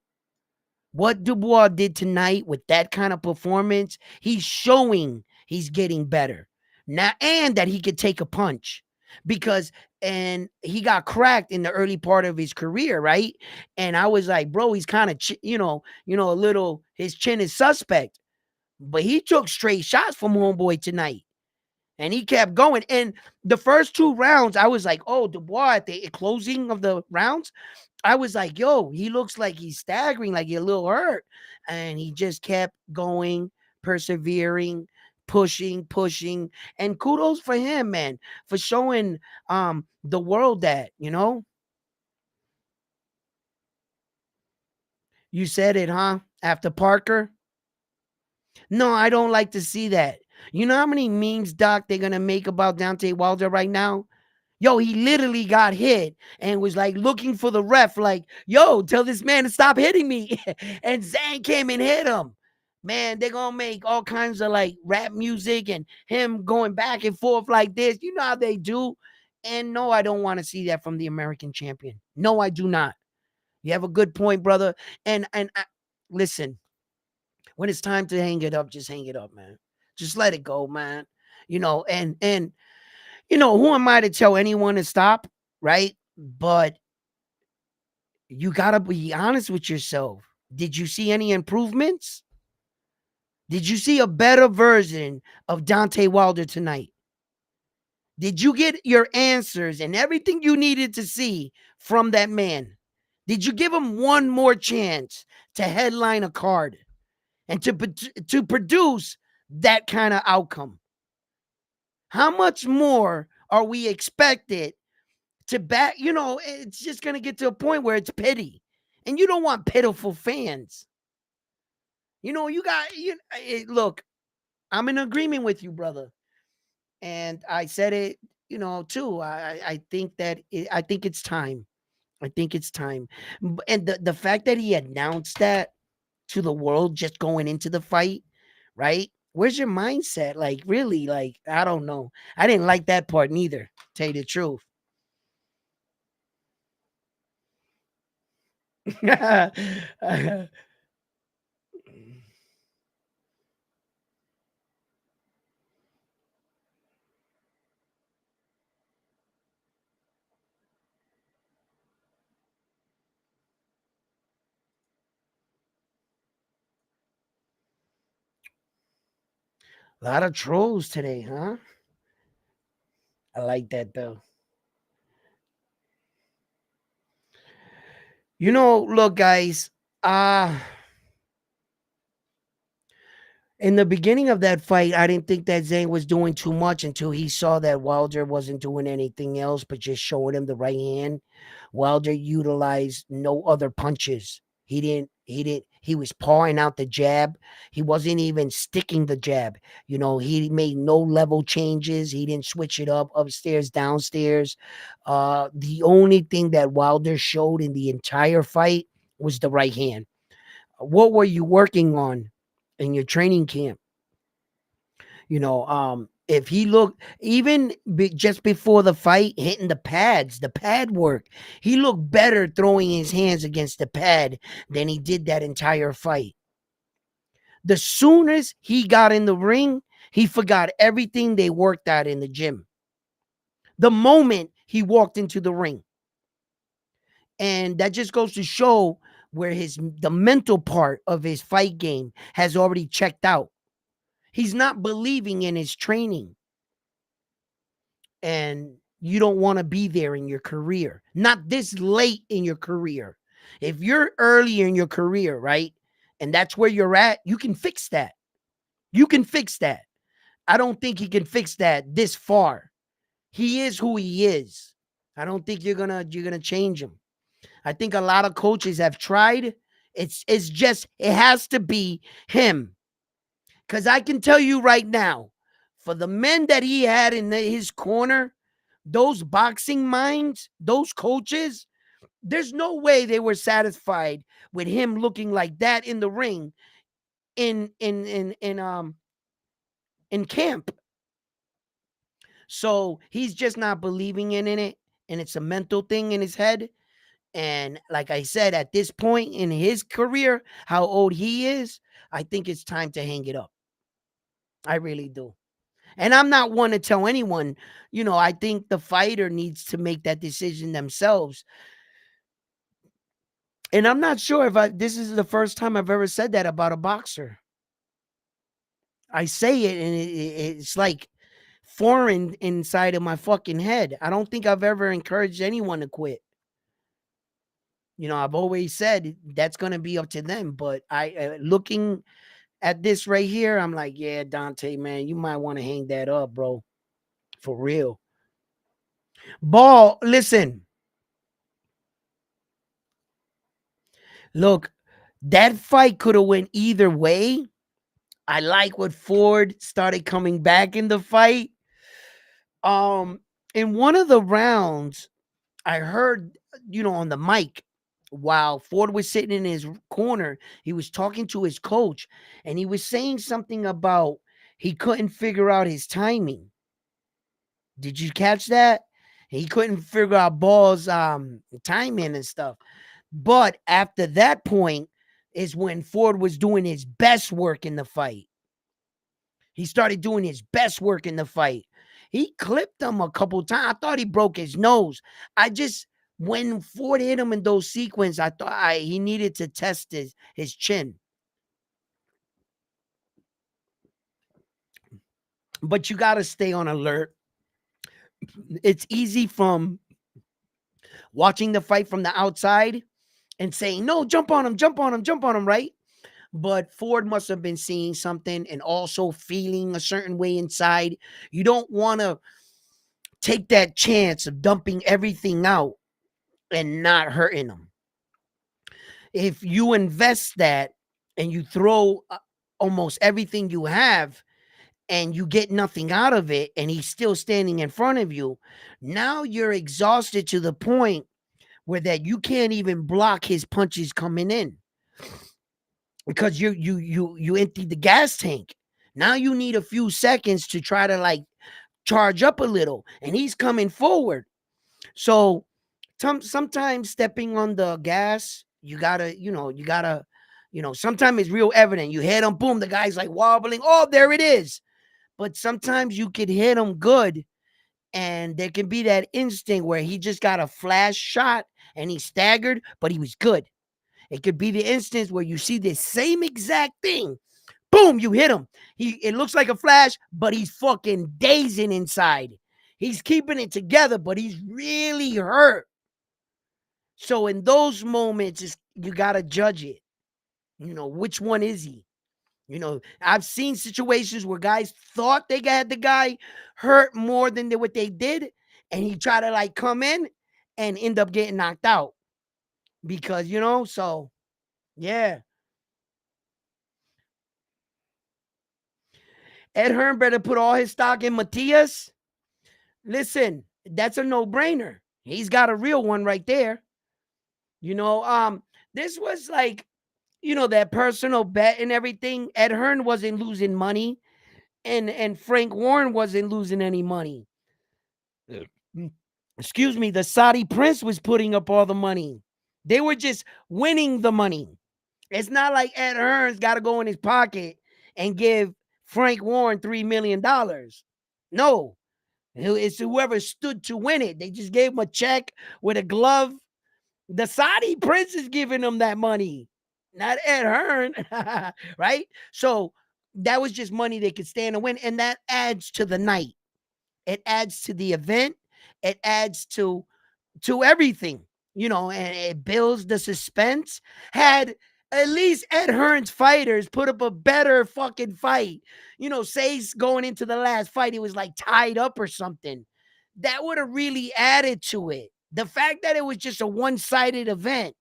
Speaker 1: What Dubois did tonight with that kind of performance, he's showing he's getting better now, and that he could take a punch because and he got cracked in the early part of his career, right? And I was like, bro, he's kind of a little his chin is suspect, but he took straight shots from homeboy tonight. And he kept going. And the first two rounds, I was like, oh, Dubois at the closing of the rounds, I was like, yo, he looks like he's staggering, like he's a little hurt. And he just kept going, persevering, pushing, pushing. And kudos for him, man, for showing the world that, you know, you said it, huh? After Parker. No, I don't like to see that. You know how many memes, Doc, they're gonna make about Deontay Wilder right now? Yo, he literally got hit and was like looking for the ref, like, yo, tell this man to stop hitting me. And Zhang came and hit him. Man, they're gonna make all kinds of like rap music and him going back and forth like this. You know how they do. And no, I don't want to see that from the American champion. No, I do not. You have a good point, brother. And listen, when it's time to hang it up, just hang it up, man. Just let it go, man. You know, and you know, who am I to tell anyone to stop, right? But you got to be honest with yourself. Did you see any improvements? Did you see a better version of Deontay Wilder tonight? Did you get your answers and everything you needed to see from that man? Did you give him one more chance to headline a card and to produce that kind of outcome? How much more are we expected to back? You know, it's just going to get to a point where it's pity. And you don't want pitiful fans. You know, look, I'm in agreement with you, brother. And I said it, you know, too. I think I think it's time. I think it's time. And the fact that he announced that to the world just going into the fight, right? Where's your mindset? Like, really? Like, I don't know. I didn't like that part neither, tell you the truth. A lot of trolls today, huh? I like that though. You know, look, guys, uh in the beginning of that fight, I didn't think that Zhang was doing too much until he saw that Wilder wasn't doing anything else but just showing him the right hand. Wilder utilized no other punches. He was pawing out the jab. He wasn't even sticking the jab. You know, he made no level changes. He didn't switch it up upstairs, downstairs. The only thing that Wilder showed in the entire fight was the right hand. What were you working on in your training camp? You know, If he looked even just before the fight, hitting the pads, the pad work, he looked better throwing his hands against the pad than he did that entire fight. The soon as he got in the ring, he forgot everything they worked out in the gym. The moment he walked into the ring. And that just goes to show where the mental part of his fight game has already checked out. He's not believing in his training. And you don't want to be there in your career. Not this late in your career. If you're early in your career, right? And that's where you're at, you can fix that. You can fix that. I don't think he can fix that this far. He is who he is. I don't think you're gonna change him. I think a lot of coaches have tried. It's just it has to be him. Cause I can tell you right now, for the men that he had in his corner, those boxing minds, those coaches, there's no way they were satisfied with him looking like that in the ring in camp. So he's just not believing in it, and it's a mental thing in his head. And like I said, at this point in his career, how old he is, I think it's time to hang it up. I really do. And I'm not one to tell anyone, I think the fighter needs to make that decision themselves. And I'm not sure if this is the first time I've ever said that about a boxer. I say it and it's like foreign inside of my fucking head. I don't think I've ever encouraged anyone to quit. I've always said that's going to be up to them. But looking at this right here, I'm like, yeah, Deontay, man, you might want to hang that up, bro. For real. Ball, listen. Look, that fight could have went either way. I like what Ford started coming back in the fight. In one of the rounds, I heard, on the mic, while Ford was sitting in his corner, he was talking to his coach, and he was saying something about he couldn't figure out his timing. Did you catch that? He couldn't figure out Ball's timing and stuff. But after that point is when Ford was doing his best work in the fight. He started doing his best work in the fight. He clipped him a couple times. I thought he broke his nose. When Ford hit him in those sequences, I thought he needed to test his chin. But you got to stay on alert. It's easy from watching the fight from the outside and saying, no, jump on him, jump on him, jump on him, right? But Ford must have been seeing something and also feeling a certain way inside. You don't want to take that chance of dumping everything out and not hurting them. If you invest that and you throw almost everything you have and you get nothing out of it and he's still standing in front of you, now you're exhausted to the point where that you can't even block his punches coming in because you emptied the gas tank. Now you need a few seconds to try to like charge up a little, and he's coming forward. So sometimes stepping on the gas, sometimes it's real evident. You hit him, boom, the guy's like wobbling. Oh, there it is. But sometimes you could hit him good, and there can be that instinct where he just got a flash shot and he staggered, but he was good. It could be the instance where you see the same exact thing. Boom, you hit him. It looks like a flash, but he's fucking dazing inside. He's keeping it together, but he's really hurt. So in those moments, you gotta judge it. Which one is he? I've seen situations where guys thought they had the guy hurt more than what they did, and he tried to like come in and end up getting knocked out because so yeah. Ed Hearn better put all his stock in Matias. Listen, that's a no-brainer. He's got a real one right there. This was like, that personal bet and everything. Ed Hearn wasn't losing money. and Frank Warren wasn't losing any money. Mm, excuse me, the Saudi prince was putting up all the money. They were just winning the money. It's not like Ed Hearn's got to go in his pocket and give Frank Warren $3 million. No, it's whoever stood to win it. They just gave him a check with a glove. The Saudi prince is giving them that money, not Ed Hearn, right? So that was just money they could stand and win, and that adds to the night. It adds to the event. It adds to everything, and it builds the suspense. Had at least Ed Hearn's fighters put up a better fucking fight, say going into the last fight, it was like tied up or something. That would have really added to it. The fact that it was just a one-sided event,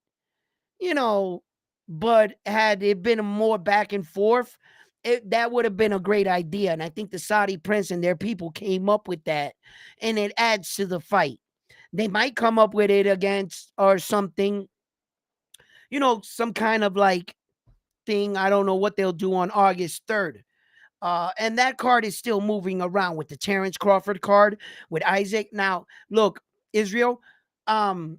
Speaker 1: you know, but had it been a more back and forth, that would have been a great idea. And I think the Saudi prince and their people came up with that, and it adds to the fight. They might come up with it against or something, some kind of like thing. I don't know what they'll do on August 3rd. And that card is still moving around with the Terrence Crawford card with Isaac. Now, look, Israel, um,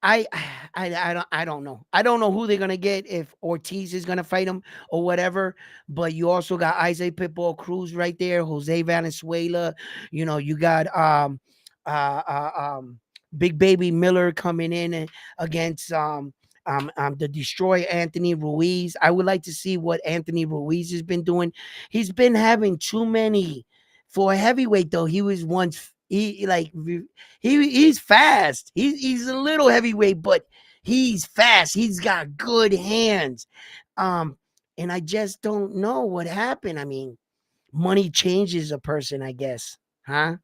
Speaker 1: I I don't know. I don't know who they're gonna get if Ortiz is gonna fight him or whatever. But you also got Isaac Pitbull Cruz right there, Jose Valenzuela. You got uh, uh Big Baby Miller coming in against the Destroyer Anthony Ruiz. I would like to see what Anthony Ruiz has been doing. He's been having too many for a heavyweight though. He was once he like he's fast. He's a little heavyweight, but he's fast. He's got good hands. Um, and I just don't know what happened. I mean, money changes a person, I guess. Huh?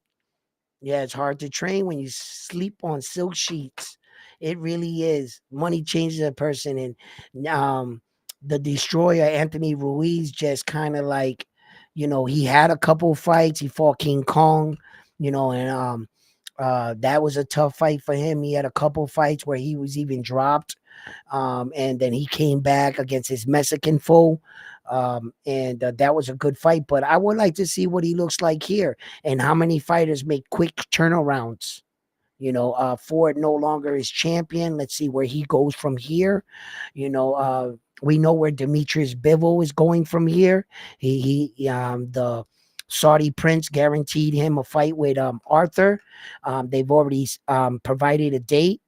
Speaker 1: Yeah, it's hard to train when you sleep on silk sheets. It really is. Money changes a person, and the destroyer Anthony Ruiz just kind of like, he had a couple fights. He fought King Kong, and that was a tough fight for him. He had a couple fights where he was even dropped, and then he came back against his Mexican foe. And that was a good fight, but I would like to see what he looks like here and how many fighters make quick turnarounds. Ford no longer is champion. Let's see where he goes from here. We know where Demetrius Bivol is going from here. The Saudi prince guaranteed him a fight with Arthur. They've already provided a date,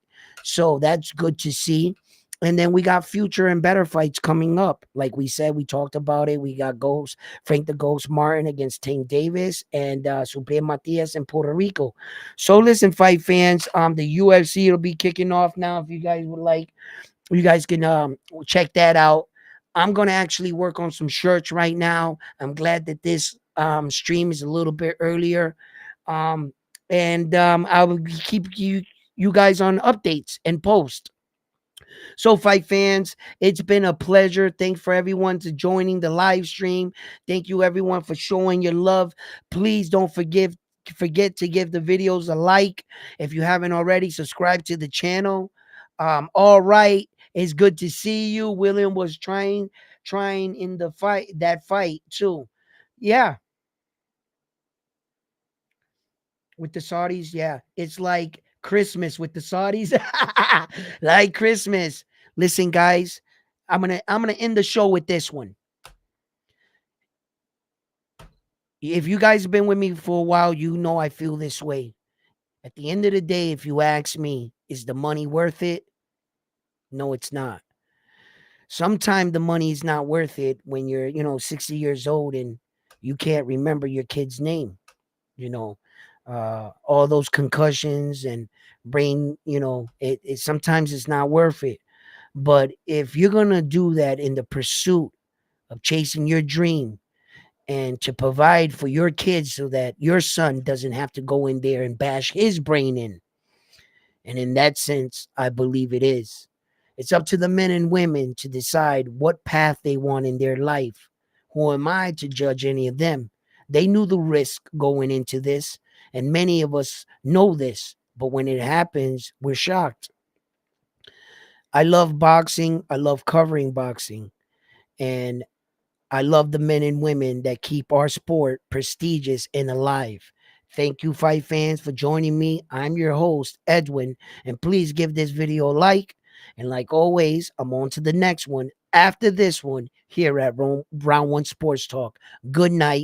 Speaker 1: so that's good to see. And then we got future and better fights coming up. Like we said, we talked about it. We got Frank the Ghost Martin against Tank Davis and Subriel Matias in Puerto Rico. So listen, fight fans, the UFC will be kicking off now. If you guys would like, you guys can check that out. I'm gonna actually work on some shirts right now. I'm glad that this stream is a little bit earlier. Um, and I will keep you guys on updates and post. So, fight fans, it's been a pleasure. Thanks for everyone to joining the live stream. Thank you everyone for showing your love. Please don't forget to give the videos a like. If you haven't already, subscribe to the channel. All right. It's good to see you. William was trying in that fight too. Yeah, with the Saudis. Yeah, it's like Christmas with the Saudis. Like Christmas. Listen, guys, I'm gonna end the show with this one. If you guys have been with me for a while, you know I feel this way. At the end of the day, if you ask me, is the money worth it? No, it's not. Sometimes the money is not worth it when you're, 60 years old and you can't remember your kid's name. You know, all those concussions and brain, it sometimes it's not worth it. But if you're gonna do that in the pursuit of chasing your dream and to provide for your kids so that your son doesn't have to go in there and bash his brain in, and in that sense, I believe it is. It's up to the men and women to decide what path they want in their life. Who am I to judge any of them? They knew the risk going into this, and many of us know this, but when it happens, we're shocked. I love boxing. I love covering boxing. And I love the men and women that keep our sport prestigious and alive. Thank you, fight fans, for joining me. I'm your host, Edwin, and please give this video a like. And like always, I'm on to the next one after this one here at Round One Sports Talk. Good night.